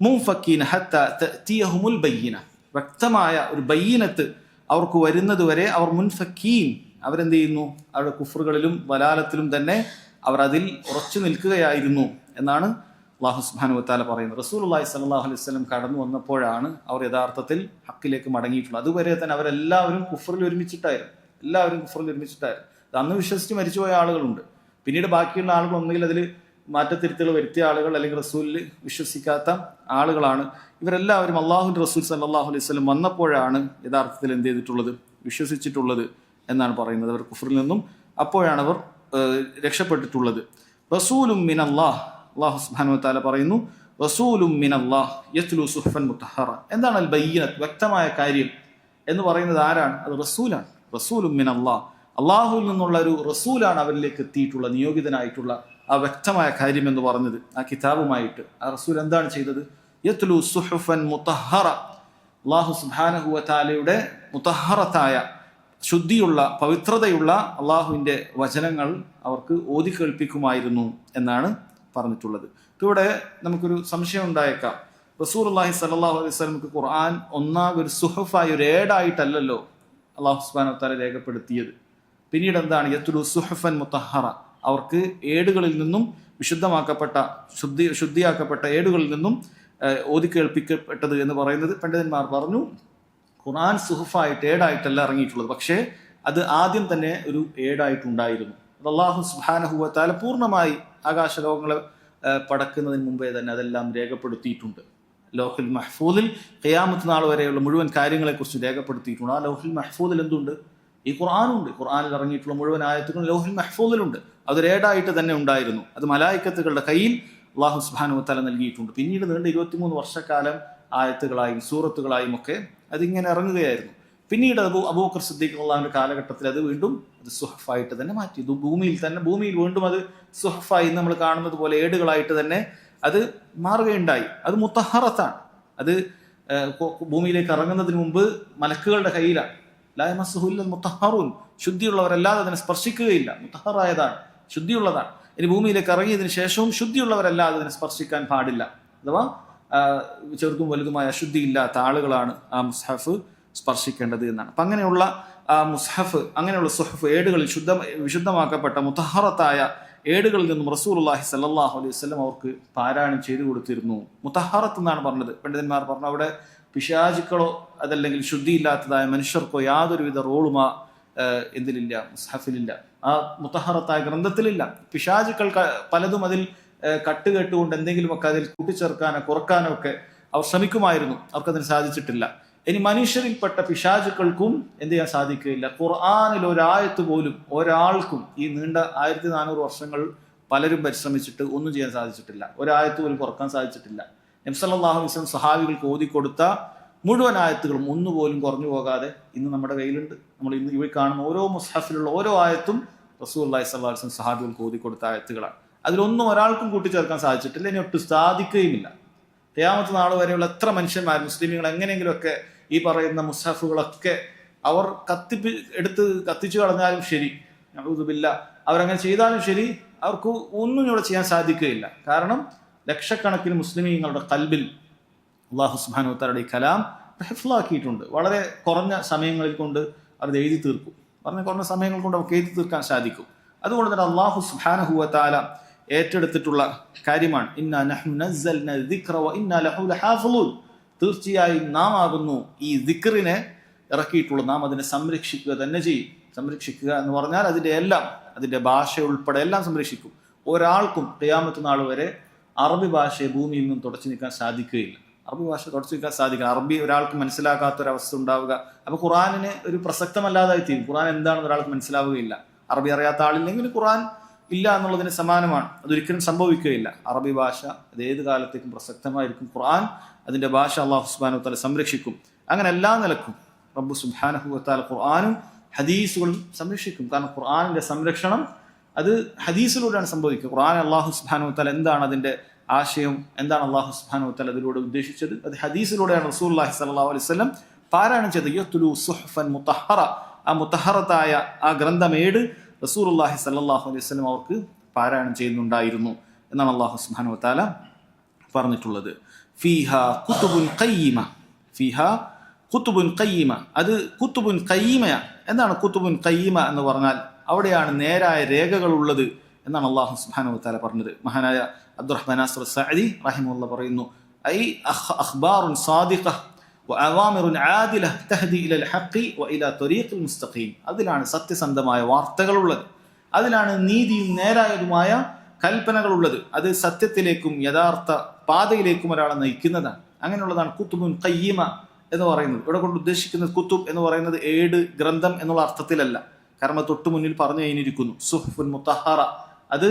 മുൻഫക്കീന ഹത്താ തഅതിയഹുമുൽ ബയ്യിന. വ്യക്തമായ ഒരു ബയ്യിനത്ത് അവർക്ക് വരുന്നത് വരെ അവർ മുൻഫക്കീൻ, അവരെന്ത് ചെയ്യുന്നു? അവരുടെ കുഫറുകളിലും വലാലത്തിലും തന്നെ അവർ അതിൽ ഉറച്ചു നിൽക്കുകയായിരുന്നു എന്നാണ് അല്ലാഹു സുബ്ഹാനഹു വ തആല പറയുന്നത്. റസൂലുള്ളാഹി സ്വല്ലല്ലാഹു അലൈഹി വസല്ലം കടന്നു വന്നപ്പോഴാണ് അവർ യഥാർത്ഥത്തിൽ ഹക്കിലേക്ക് മടങ്ങിയിട്ടുള്ളത്. അതുവരെ തന്നെ അവരെല്ലാവരും കുഫറിൽ ഒരുമിച്ചിട്ടായിരുന്നു. അന്ന് വിശ്വസിച്ച് മരിച്ചുപോയ ആളുകളുണ്ട്. പിന്നീട് ബാക്കിയുള്ള ആളുകൾ ഒന്നുകിൽ അതിൽ മാറ്റത്തിരുത്തുകൾ വരുത്തിയ ആളുകൾ, അല്ലെങ്കിൽ റസൂലിൽ വിശ്വസിക്കാത്ത ആളുകളാണ്. ഇവരെല്ലാവരും അള്ളാഹുവിന്റെ റസൂൽ സല്ലല്ലാഹു അലൈഹി വസല്ലം വന്നപ്പോഴാണ് യഥാർത്ഥത്തിൽ എന്ത് ചെയ്തിട്ടുള്ളത്? വിശ്വസിച്ചിട്ടുള്ളത് എന്നാണ് പറയുന്നത്. അവർ കുഫറിൽ നിന്നും അപ്പോഴാണ് അവർ രക്ഷപ്പെട്ടിട്ടുള്ളത്. റസൂലും മിനല്ലാഹ്, അല്ലാഹു സുബ്ഹാനഹു വ തആല പറയുന്നു, റസൂലും മിനല്ലാഹ് യത്ലു സുഹ്ഫൻ മുത്തഹറ. എന്താണ് അൽ ബയ്യിനത്ത്? വ്യക്തമായ കാര്യം എന്ന് പറയുന്നത് ആരാണ്? അത് റസൂലാണ്. റസൂലും മിനല്ലാഹ്, അള്ളാഹുവിൽ നിന്നുള്ള ഒരു റസൂലാണ് അവരിലേക്ക് എത്തിയിട്ടുള്ള, നിയോഗിതനായിട്ടുള്ള ആ വ്യക്തമായ കാര്യം എന്ന് പറഞ്ഞത്. ആ കിതാബുമായിട്ട് ആ റസൂൽ എന്താണ് ചെയ്തത്? യത്ലു സുഹുഫൻ മുത്തഹറ. അല്ലാഹു സുബ്ഹാനഹു വ തആലയുടെ മുത്തഹറത്തായ, ശുദ്ധിയുള്ള, പവിത്രതയുള്ള അള്ളാഹുവിന്റെ വചനങ്ങൾ അവർക്ക് ഓതി കേൾപ്പിക്കുമായിരുന്നു എന്നാണ് പറഞ്ഞിട്ടുള്ളത്. ഇവിടെ നമുക്കൊരു സംശയം ഉണ്ടായേക്കാം. റസൂലുള്ളാഹി സ്വല്ലല്ലാഹു അലൈഹി വസല്ലമക്ക് ഖുർആൻ ഒന്നാകെ ഒരു സുഹുഫായി, ഒരു ഏടായിട്ടല്ലല്ലോ അല്ലാഹു സുബ്ഹാനഹു വ തആല രേഖപ്പെടുത്തിയത്. പിന്നീട് എന്താണ്? യത്ലു സുഹുഫൻ മുത്തഹറ. അവർക്ക് ഏടുകളിൽ നിന്നും വിശുദ്ധമാക്കപ്പെട്ട, ശുദ്ധിയാക്കപ്പെട്ട ഏടുകളിൽ നിന്നും ഓതി കേൾപ്പിക്കപ്പെട്ടത് എന്ന് പറയുന്നത് പണ്ഡിതന്മാർ പറഞ്ഞു, ഖുർആൻ സുഹുഫായിട്ട്, ഏടായിട്ടല്ല ഇറങ്ങിയിട്ടുള്ളത്. പക്ഷേ അത് ആദ്യം തന്നെ ഒരു ഏടായിട്ടുണ്ടായിരുന്നു. അല്ലാഹു സുബ്ഹാനഹു വ തആല പൂർണ്ണമായി ആകാശലോകങ്ങളെ പടക്കുന്നതിന് മുമ്പേ തന്നെ അതെല്ലാം രേഖപ്പെടുത്തിയിട്ടുണ്ട്. ലൗഹുൽ മഹ്ഫൂദിൽ ഖിയാമത്ത് നാൾ വരെയുള്ള മുഴുവൻ കാര്യങ്ങളെക്കുറിച്ച് രേഖപ്പെടുത്തിയിട്ടുണ്ട്. ആ ലൗഹുൽ മഹ്ഫൂദിൽ എന്തുണ്ട്? ഈ ഖുർആനുണ്ട്. ഖുർആനിൽ ഇറങ്ങിയിട്ടുള്ള മുഴുവൻ ആയത്തുകളും ലൗഹുൽ മഹ്ഫൂദിലുണ്ട്. അതൊരേടായിട്ട് തന്നെ ഉണ്ടായിരുന്നു. അത് മലായിക്കത്തുകളുടെ കയ്യിൽ അല്ലാഹു സുബ്ഹാനഹു വ തആല നൽകിയിട്ടുണ്ട്. പിന്നീട് നീണ്ട 23 വർഷക്കാലം ആയത്തുകളായും സൂറത്തുകളായും ഒക്കെ അതിങ്ങനെ ഇറങ്ങുകയായിരുന്നു. പിന്നീട് അബൂബക്കർ സിദ്ദീഖ് അള്ളാഹുവിന്റെ കാലഘട്ടത്തിൽ അത് വീണ്ടും അത് സുഹഫായിട്ട് തന്നെ മാറ്റി. ഇത് ഭൂമിയിൽ വീണ്ടും അത് സുഹഫായി നമ്മൾ കാണുന്നത് പോലെ ഏടുകളായിട്ട് തന്നെ അത് മാറുകയുണ്ടായി. അത് മുത്തഹറത്താണ്. അത് ഭൂമിയിലേക്ക് ഇറങ്ങുന്നതിന് മുമ്പ് മലക്കുകളുടെ കയ്യിലാണ്. ലാ യമസ്സുഹു ഇല്ലൽ മുത്തഹറൂൻ, ശുദ്ധിയുള്ളവരല്ലാതെ അതിനെ സ്പർശിക്കുകയില്ല. മുത്തഹറായതാണ്, ശുദ്ധിയുള്ളതാണ്. ഇനി ഭൂമിയിലേക്ക് ഇറങ്ങിയതിനു ശേഷവും ശുദ്ധിയുള്ളവരല്ലാതെ അതിനെ സ്പർശിക്കാൻ പാടില്ല. അഥവാ ചെറുതും വലുതുമായ അശുദ്ധിയില്ലാത്ത ആളുകളാണ് ആ മുസ്ഹഫ് സ്പർശിക്കേണ്ടത് എന്നാണ്. അപ്പം അങ്ങനെയുള്ള ആ മുസ്ഹഫ്, അങ്ങനെയുള്ള സുഹഫ്, ഏടുകളിൽ വിശുദ്ധമാക്കപ്പെട്ട മുത്തഹറത്തായ ഏടുകളിൽ നിന്നും റസൂലുള്ളാഹി സ്വല്ലല്ലാഹു അലൈഹി വസല്ലം അവർക്ക് പാരായണം ചെയ്തു കൊടുത്തിരുന്നു. മുത്തഹറത്ത് എന്നാണ് പറഞ്ഞത്. പണ്ഡിതന്മാർ പറഞ്ഞു അവിടെ പിശാചുക്കളോ അതല്ലെങ്കിൽ ശുദ്ധിയില്ലാത്തതായ മനുഷ്യർക്കോ യാതൊരുവിധ റോളും ആ എന്തിലില്ല, മുസ്ഹഫിലില്ല, ആ മുത്തഹറത്തായ ഗ്രന്ഥത്തിലില്ല. പിശാചുക്കൾ പലതും അതിൽ കട്ടുകെട്ടുകൊണ്ട് എന്തെങ്കിലുമൊക്കെ അതിൽ കൂട്ടിച്ചേർക്കാനോ കുറക്കാനോ ഒക്കെ അവർ ശ്രമിക്കുമായിരുന്നു. അവർക്കതിന് സാധിച്ചിട്ടില്ല. ഇനി മനുഷ്യരിൽപ്പെട്ട പിശാചുക്കൾക്കും എന്ത് ചെയ്യാൻ സാധിക്കുകയില്ല. ഖുർആനിൽ ഒരായത്ത് പോലും ഒരാൾക്കും ഈ നീണ്ട 1400 വർഷങ്ങൾ പലരും പരിശ്രമിച്ചിട്ട് ഒന്നും ചെയ്യാൻ സാധിച്ചിട്ടില്ല. ഒരായത്ത് പോലും കുറക്കാൻ സാധിച്ചിട്ടില്ല. നബി സല്ലല്ലാഹു അലൈഹി വസല്ലം സഹാബികൾക്ക് ഓതിക്കൊടുത്ത മുഴുവൻ ആയത്തുകളും ഒന്നുപോലും കുറഞ്ഞു പോകാതെ ഇന്ന് നമ്മുടെ കയ്യിലുണ്ട്. നമ്മൾ ഇന്ന് ഇവ കാണുന്ന ഓരോ മുസ്ഹഫിലുള്ള ഓരോ ആയത്തും റസൂലുള്ളാഹി സ്വല്ലല്ലാഹു അലൈഹി വസല്ലം സഹാബികൾക്ക് ഓതിക്കൊടുത്ത ആയത്തുകളാണ്. അതിലൊന്നും ഒരാൾക്കും കൂട്ടിച്ചേർക്കാൻ സാധിച്ചിട്ടില്ല, ഇനി ഒട്ടും സാധിക്കുകയുമില്ല. ഖിയാമത്ത് നാൾ വരെയുള്ള എത്ര മനുഷ്യന്മാർ, മുസ്ലിമീങ്ങൾ എങ്ങനെയെങ്കിലുമൊക്കെ ഈ പറയുന്ന മുസ്ഹഫുകളൊക്കെ അവർ കത്തിച്ചു കളഞ്ഞാലും ശരി, നഊദു ബില്ലാഹ്, അവരങ്ങനെ ചെയ്താലും ശരി, അവർക്ക് ഒന്നും ഇവിടെ ചെയ്യാൻ സാധിക്കുകയില്ല. കാരണം ലക്ഷക്കണക്കിന് മുസ്ലിമീങ്ങളുടെ ഖൽബിൽ അല്ലാഹു സുബ്ഹാനഹു വ തആലയുടെ ഈ കലാം ഹിഫ്ളാക്കിയിട്ടുണ്ട്. വളരെ കുറഞ്ഞ സമയങ്ങളിൽ കൊണ്ട് അത് എഴുതി തീർക്കും. കുറഞ്ഞ സമയങ്ങൾ കൊണ്ട് അവർക്ക് എഴുതി തീർക്കാൻ സാധിക്കും. അതുകൊണ്ട് തന്നെ അല്ലാഹു സുബ്ഹാനഹു വ തആല ഏറ്റെടുത്തിട്ടുള്ള കാര്യമാണ് ഇന്നാ നഹ്നു നസ്സൽനാ ദിക്റ വ ഇന്നാ ലഹു ലഹാഫിളൂൻ. തീർച്ചയായും നാം ആകുന്നു ഈ ദിക്റിനെ ഇറക്കിയിട്ടുള്ളത്, നാം അതിനെ സംരക്ഷിക്കുക തന്നെ ചെയ്യും. സംരക്ഷിക്കുക എന്ന് പറഞ്ഞാൽ അതിന്റെ ഭാഷ ഉൾപ്പെടെ എല്ലാം സംരക്ഷിക്കും. ഒരാൾക്കും ഖിയാമത്ത് നാൾ വരെ അറബി ഭാഷയെ ഭൂമിയിൽ നിന്നും തുടച്ചു നീക്കാൻ സാധിക്കുകയില്ല. അറബി ഭാഷ തുടച്ചു നീക്കാൻ സാധിക്കുക. അറബി ഒരാൾക്ക് മനസ്സിലാക്കാത്തൊരവസ്ഥ ഉണ്ടാവുക. അപ്പൊ ഖുർആനിന് ഒരു പ്രസക്തമല്ലാതായി തീരും. ഖുർആൻ എന്താണെന്ന് ഒരാൾക്ക് മനസ്സിലാവുകയില്ല. അറബി അറിയാത്ത ആളില്ലെങ്കിൽ ഖുർആൻ ഇല്ല എന്നുള്ളതിന് സമാനമാണ്. അതൊരിക്കലും സംഭവിക്കുകയില്ല. അറബി ഭാഷ അത് ഏത് കാലത്തേക്കും പ്രസക്തമായിരിക്കും. ഖുർആൻ അതിന്റെ ഭാഷ അല്ലാഹു സുബ്ഹാനഹു വ തആല സംരക്ഷിക്കും. അങ്ങനെ എല്ലാ നിലക്കും റബ്ബ് സുബ്ഹാനഹു വ തആല ഖുർആനും ഹദീസുകളും സംരക്ഷിക്കും. കാരണം ഖുർആനിന്റെ സംരക്ഷണം അത് ഹദീസിലൂടെയാണ് സംഭവിക്കുക. ഖുർആൻ അല്ലാഹു സുബ്ഹാനഹു വ തആല എന്താണ് അതിന്റെ ആശയം, എന്താണ് അല്ലാഹു സുബ്ഹാനഹു വ തആല അതിലൂടെ ഉദ്ദേശിച്ചത്, അത് ഹദീസിലൂടെയാണ് റസൂലുള്ളാഹി സ്വല്ലല്ലാഹു അലൈഹി വസല്ലം പാരായണം ചെയ്തത്. യത്ലു സുഹഫൻ മുതഹറ, ആ മുതഹറത്തായ ആ ഗ്രന്ഥമേട് റസൂലുള്ളാഹി സ്വല്ലല്ലാഹു അലൈഹി വസല്ലം അവർക്ക് പാരായണം ചെയ്യുന്നുണ്ടായിരുന്നു എന്നാണ് അല്ലാഹു സുബ്ഹാനഹു വ തആല പറഞ്ഞിട്ടുള്ളത്. ഫീഹാ കുതുബുൻ ഖയ്യിമ, ഫീഹാ കുതുബുൻ ഖയ്യിമ, അത് കുതുബുൻ ഖയ്യിമയാണ്. എന്താണ് കുതുബുൻ ഖയ്യിമ എന്ന് പറഞ്ഞാൽ? അവിടെയാണ് നേരായ രേഖകൾ ഉള്ളത് എന്നാണ് അല്ലാഹു സുബ്ഹാനഹു വ തആല പറഞ്ഞത്. മഹാനായ അബ്ദുറഹ്മാൻ നാസിർ സഅദി റഹിമഹുല്ലാഹ് പറയുന്നു, ഐ അഖ്ബാറുൻ സാദിഖ വഅവാമിറുൻ ആദില തഹ്ദി ഇലൽ ഹഖ് വഇലാ ത്വരീഖിൽ മുസ്തഖീം. അതിലാണ് സത്യസന്ധമായ വാർത്തകളുള്ളത്, അതിലാണ് നീതിയും നേരായതുമായ കൽപ്പനകളുള്ളത്. അത് സത്യത്തിലേക്കും യഥാർത്ഥ പാതയിലേക്കും ഒരാളെ നയിക്കുന്നതാണ്. അങ്ങനെയുള്ളതാണ് കുതുബുൻ ഖയ്യിമ എന്ന് പറയുന്നത്. ഇവിടെ കൊണ്ട് ഉദ്ദേശിക്കുന്നത് കുത്തുബ് എന്ന് പറയുന്നത് ഏട്, ഗ്രന്ഥം എന്നുള്ള അർത്ഥത്തിലല്ല. കാരണം തൊട്ടു മുന്നിൽ പറഞ്ഞു കഴിഞ്ഞിരിക്കുന്നു സുഹ്ഫുൻ മുതഹറ, അത്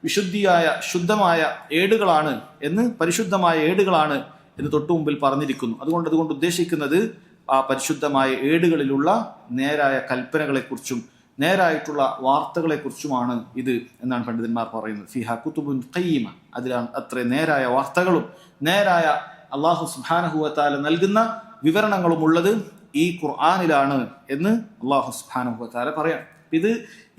വിശുദ്ധിയായ ശുദ്ധമായ ഏടുകളാണ് എന്ന്, പരിശുദ്ധമായ ഏടുകളാണ് എന്ന് തൊട്ടു മുമ്പിൽ പറഞ്ഞിരിക്കുന്നു. അതുകൊണ്ട് ഉദ്ദേശിക്കുന്നത് ആ പരിശുദ്ധമായ ഏടുകളിലുള്ള നേരായ കൽപ്പനകളെക്കുറിച്ചും നേരായിട്ടുള്ള വാർത്തകളെക്കുറിച്ചുമാണ് ഇത് എന്നാണ് പണ്ഡിതന്മാർ പറയുന്നത്. ഫിഹാ കുതുബുൻ ഖയ്യിമ, അതിലാണ് അത്ര നേരായ വാർത്തകളും നേരായ അല്ലാഹു സുബ്ഹാനഹു വ തആല നൽകുന്ന വിവരണങ്ങളും ഉള്ളത് ഈ ഖുർആനിലാണ് എന്ന് അല്ലാഹു സുബ്ഹാനഹു വ തആല പറയാം. ഇത്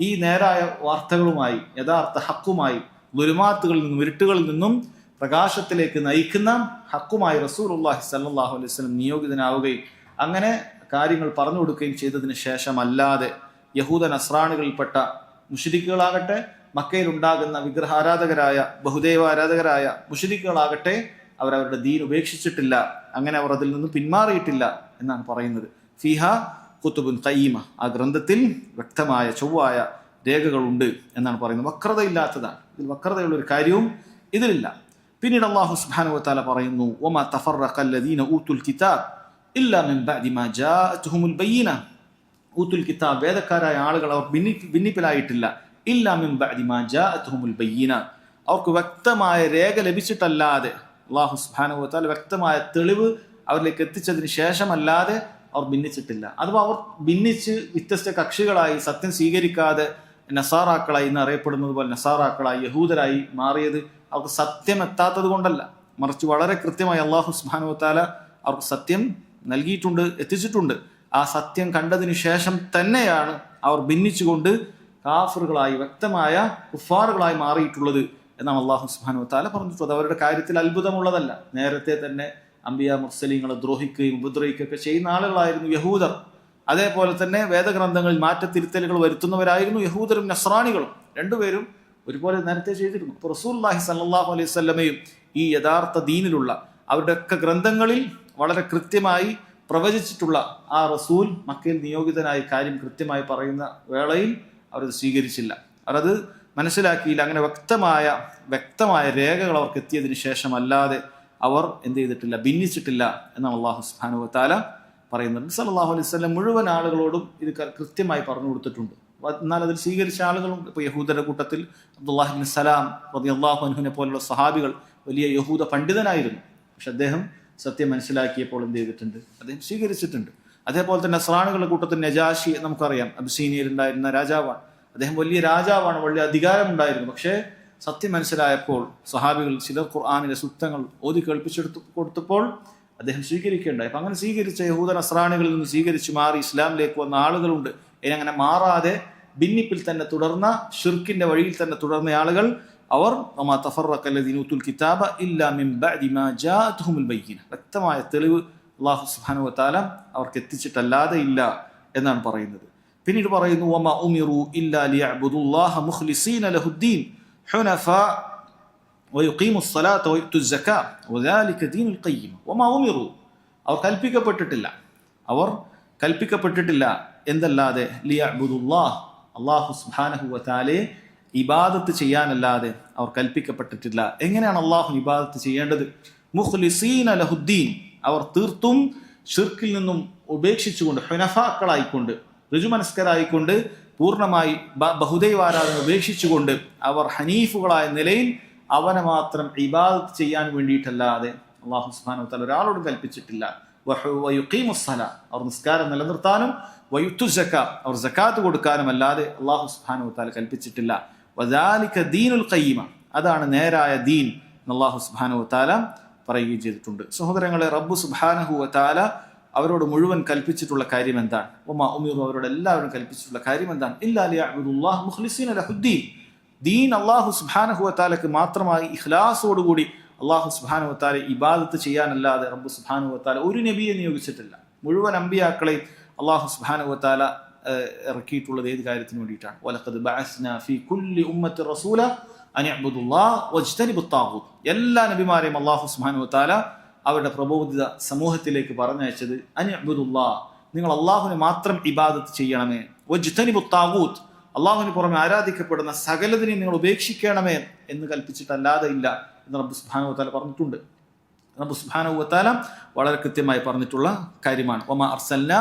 ഈ നേരായ വാർത്തകളുമായി, യഥാർത്ഥ ഹക്കുമായി, ദുലുമാത്തുകളിൽ നിന്നും ഇരുട്ടുകളിൽ നിന്നും പ്രകാശത്തിലേക്ക് നയിക്കുന്ന ഹക്കുമായി റസൂലുള്ളാഹി സ്വല്ലല്ലാഹു അലൈഹി വസല്ലം നിയോഗിതനാവുകയും അങ്ങനെ കാര്യങ്ങൾ പറഞ്ഞു കൊടുക്കുകയും ചെയ്തതിന് ശേഷമല്ലാതെ യഹൂദ നസ്രാണികളിൽപ്പെട്ട മുശ്രിക്കുകളാകട്ടെ, മക്കയിലുണ്ടാകുന്ന വിഗ്രഹാരാധകരായ ബഹുദൈവ ആരാധകരായ മുശ്രിക്കുകളാകട്ടെ, അവരവരുടെ ദീൻ ഉപേക്ഷിച്ചിട്ടില്ല. അങ്ങനെ അവർ അതിൽ നിന്ന് പിന്മാറിയിട്ടില്ല എന്നാണ് പറയുന്നത്. ഫിഹ കുതുബുൻ ഖയ്യിമ, ആ ഗ്രന്ഥത്തിൽ വ്യക്തമായ ചൊവ്വായ രേഖകളുണ്ട് എന്നാണ് പറയുന്നത്. വക്രതയില്ലാത്തതാണ്. ഇതിൽ വക്രതയുള്ള ഒരു കാര്യവും ഇതിലില്ല. പിന്നീട് അല്ലാഹു സുബ്ഹാനഹു വ തആല പറയുന്നു, വമാ തഫറഖല്ലദീന ഊതുൽ കിതാബ് ഇല്ലാ മിൻ ബഅദി മാ ജാഅതുഹുമുൽ ബയ്യിന. ഊതുൽ കിതാബ്, വേദക്കാരായ ആളുകൾ അവർ ഭിന്നിപ്പിലായിട്ടില്ല. ഇല്ലാ മിൻ ബഅദി മാ ജാഅതുഹുമുൽ ബയ്യിന, അവർക്ക് വ്യക്തമായ രേഖ ലഭിച്ചിട്ടല്ലാതെ, അല്ലാഹു സുബ്ഹാനഹു വ തആല വ്യക്തമായ തെളിവ് അവരിലേക്ക് എത്തിച്ചതിന് ശേഷമല്ലാതെ അവർ ഭിന്നിച്ചിട്ടില്ല. അഥവാ അവർ ഭിന്നിച്ച് വ്യത്യസ്ത കക്ഷികളായി സത്യം സ്വീകരിക്കാതെ നസാറാക്കളായി ഇന്ന് അറിയപ്പെടുന്നത് പോലെ നസാറാക്കളായി യഹൂദരായി മാറിയത് അവർക്ക് സത്യം എത്താത്തത് കൊണ്ടല്ല, മറിച്ച് വളരെ കൃത്യമായി അല്ലാഹു സുബ്ഹാനഹു വ തആല അവർക്ക് സത്യം നൽകിയിട്ടുണ്ട്, എത്തിച്ചിട്ടുണ്ട്. ആ സത്യം കണ്ടതിന് ശേഷം തന്നെയാണ് അവർ ഭിന്നിച്ചുകൊണ്ട് കാഫിറുകളായി വ്യക്തമായ കുഫാറുകളായി മാറിയിട്ടുള്ളത് എന്നാണ് അല്ലാഹു സുബ്ഹാനഹു വ തആല പറഞ്ഞിട്ടുള്ളത്. അവരുടെ കാര്യത്തിൽ അത്ഭുതമുള്ളതല്ല. നേരത്തെ തന്നെ അംബിയ മുർസലീങ്ങളെ ദ്രോഹിക്കുകയും ഉപദ്രവിക്കുകയൊക്കെ ചെയ്യുന്ന ആളുകളായിരുന്നു യഹൂദർ. അതേപോലെ തന്നെ വേദഗ്രന്ഥങ്ങളിൽ മാറ്റത്തിരുത്തലുകൾ വരുത്തുന്നവരായിരുന്നു യഹൂദരും നസ്രാണികളും. രണ്ടുപേരും ഒരുപോലെ നേരത്തെ ചെയ്തിരുന്നു. അപ്പോൾ റസൂലുള്ളാഹി സ്വല്ലല്ലാഹു അലൈഹി വസല്ലമയും ഈ യഥാർത്ഥ ദീനിലുള്ള അവരുടെയൊക്കെ ഗ്രന്ഥങ്ങളിൽ വളരെ കൃത്യമായി പ്രവചിച്ചിട്ടുള്ള ആ റസൂൽ മക്കയിൽ നിയോഗിതനായി കാര്യം കൃത്യമായി പറയുന്ന വേളയിൽ അവരത് സ്വീകരിച്ചില്ല, അവരത് മനസ്സിലാക്കിയില്ല. അങ്ങനെ വ്യക്തമായ രേഖകൾ അവർക്ക് എത്തിയതിനു ശേഷമല്ലാതെ അവർ എന്ത് ചെയ്തിട്ടില്ല, ഭിന്നിച്ചിട്ടില്ല എന്നാണ് അല്ലാഹു സുബ്ഹാനഹു വ തആല പറയുന്നത്. സല്ലല്ലാഹു അലൈഹി വസല്ലം മുഴുവൻ ആളുകളോടും ഇത് കൃത്യമായി പറഞ്ഞു കൊടുത്തിട്ടുണ്ട്. എന്നാൽ അതിൽ സ്വീകരിച്ച ആളുകളുണ്ട്. ഇപ്പോൾ യഹൂദരുടെ കൂട്ടത്തിൽ അബ്ദുല്ലാഹി ഇബ്നു സലാം റളിയല്ലാഹു അൻഹുവിനെ പോലുള്ള സഹാബികൾ വലിയ യഹൂദ പണ്ഡിതനായിരുന്നു. പക്ഷെ അദ്ദേഹം സത്യം മനസ്സിലാക്കിയപ്പോൾ എന്ത് ചെയ്തിട്ടുണ്ട്, അദ്ദേഹം സ്വീകരിച്ചിട്ടുണ്ട്. അതേപോലെ തന്നെ നസ്രാണികളുടെ കൂട്ടത്തിൽ നജാഷി നമുക്കറിയാം, അബിസീനിയയിൽ ഉണ്ടായിരുന്ന രാജാവാണ്. അദ്ദേഹം വലിയ രാജാവാണ്, വലിയ അധികാരമുണ്ടായിരുന്നു. പക്ഷേ സത്യം മനസ്സിലായപ്പോൾ സഹാബികൾ ചിലർ ഖുർആനിലെ സൂക്തങ്ങൾ ഓതി കേൾപ്പിച്ചെടുത്തു കൊടുത്തപ്പോൾ അദ്ദേഹം സ്വീകരിക്കേണ്ടായി. അപ്പം അങ്ങനെ സ്വീകരിച്ച യഹൂദ നസ്രാണികളിൽ നിന്ന് സ്വീകരിച്ച് മാറി ഇസ്ലാമിലേക്ക് വന്ന ആളുകളുണ്ട്. ഇനി മാറാതെ ഭിന്നിപ്പിൽ തന്നെ തുടർന്ന ഷിർക്കിന്റെ വഴിയിൽ തന്നെ തുടർന്ന ആളുകൾ അവർ വ്യക്തമായ തെളിവ് അല്ലാഹു സുബ്ഹാനഹു വ തആല അവർക്ക് എത്തിച്ചിട്ടല്ലാതെ ഇല്ല എന്നാണ് പറയുന്നത്. പിന്നീട് പറയുന്നു വമാ ഉമിറു ഇല്ലാ ലിയഅ്ബുദുല്ലാഹ മുഖ്ലിസീന ലഹുദ്ദീൻ ഹുനഫാ വയുഖീമുസ് സ്വലാത്ത വയുത്തുസ് സകാ വദാലിക ദീനുൽ ഖയ്യിം. വമാ ഉമിറു, അവർ കൽപ്പിക്കപ്പെട്ടിട്ടില്ല എന്തല്ലാതെ ലിയഅ്ബുദുല്ലാഹ്, അല്ലാഹു സുബ്ഹാനഹു വ തആലയെ ഇബാദത്ത് ചെയ്യാനല്ലാതെ അവർ കൽപ്പിക്കപ്പെട്ടിട്ടില്ല. എങ്ങനെയാണ് അല്ലാഹു ഇബാദത്ത് ചെയ്യേണ്ടത്? മുഖ്ലിസീന ലഹുദ്ദീൻ, അവർ തീർത്തും ഷിർക്കിൽ നിന്നും ഉപേക്ഷിച്ചുകൊണ്ട് ഹുനഫാക്കളായിക്കൊണ്ട് ഋജുമനസ്കരായിക്കൊണ്ട് പൂർണ്ണമായി ബഹുദൈവ ആരാധന ഉപേക്ഷിച്ചുകൊണ്ട് അവർ ഹനീഫുകളായ നിലയിൽ അവനെ മാത്രം ഇബാദത്ത് ചെയ്യാൻ വേണ്ടിയിട്ടല്ലാതെ അല്ലാഹു സുബ്ഹാനഹു വ തആല ഒരാളോടും കൽപ്പിച്ചിട്ടില്ല. വയുഖീമുസ് സ്വലാ, അവർ നിസ്കാരം നിലനിർത്താനും വയുത്തുസ് സകാ, അവർ സകാത്ത് കൊടുക്കാനും അല്ലാതെ അല്ലാഹു സുബ്ഹാനഹു വ തആല കൽപ്പിച്ചിട്ടില്ല. വദാലിക ദീനുൽ ഖയ്യിമ, അതാണ് നേരായ ദീൻ എന്ന് അല്ലാഹു സുബ്ഹാനഹു വ തആല പറയുകയും ചെയ്തിട്ടുണ്ട്. സഹോദരങ്ങളെ, റബ്ബ് സുബ്ഹാനഹു വ തആല അവരോട് മുഴുവൻ കൽപ്പിച്ചിട്ടുള്ള കാര്യം എന്താണ്? വമാ ഉമിറു, അവരോട് എല്ലാവരും കൽപ്പിച്ചിട്ടുള്ള കാര്യം എന്താണ്? ഇല്ലാ ലിയഅ്ബുദുല്ലാഹ മുഖ്ലിസീന ലഹുദ്ദീൻ, ദീൻ അല്ലാഹു സുബ്ഹാനഹു വ തആലക്ക് മാത്രമായി ഇഖ്ലാസോടുകൂടി അല്ലാഹു സുബ്ഹാനഹു വ തആല ഇബാദത്ത് ചെയ്യാനല്ലാതെ റബ്ബ് സുബ്ഹാനഹു വ തആല ഒരു നബിയെ നിയോഗിച്ചിട്ടില്ല. മുഴുവൻ അമ്പിയാക്കളെയും അല്ലാഹു സുബ്ഹാനഹു വ തആല ഇറക്കിയിട്ടുള്ളത് ഏത് കാര്യത്തിന് വേണ്ടിയിട്ടാണ്? വലഖദ് ബഅസ്നാ ഫീ കുല്ലി ഉമ്മത്തി റസൂല അൻ ഇഅ്ബുദുല്ലാഹ വജ്തനിബുത് താഗൂത്ത്. എല്ലാ നബിമാരെയും അല്ലാഹു സുബ്ഹാനഹു വ തആല അവരുടെ പ്രബോധിത സമൂഹത്തിലേക്ക് പറഞ്ഞയച്ചത് അൻ ഇഅ്ബുദുല്ലാഹ, നിങ്ങൾ അല്ലാഹുവിനെ മാത്രം ഇബാദത്ത് ചെയ്യണമേ, വജ്തനിബുത് താഗൂത്ത്, അല്ലാഹുവിന് പുറമെ ആരാധിക്കപ്പെടുന്ന സകലതിനെയും നിങ്ങൾ ഉപേക്ഷിക്കണമേ എന്ന് കൽപ്പിച്ചിട്ടല്ലാതെ ഇല്ല എന്ന് റബ്ബ് സുബ്ഹാനഹു വ തആല പറഞ്ഞിട്ടുണ്ട്. റബ്ബ് സുബ്ഹാനഹു വ തആല വളരെ കൃത്യമായി പറഞ്ഞിട്ടുള്ള കാര്യമാണ്. വമാ അർസൽനാ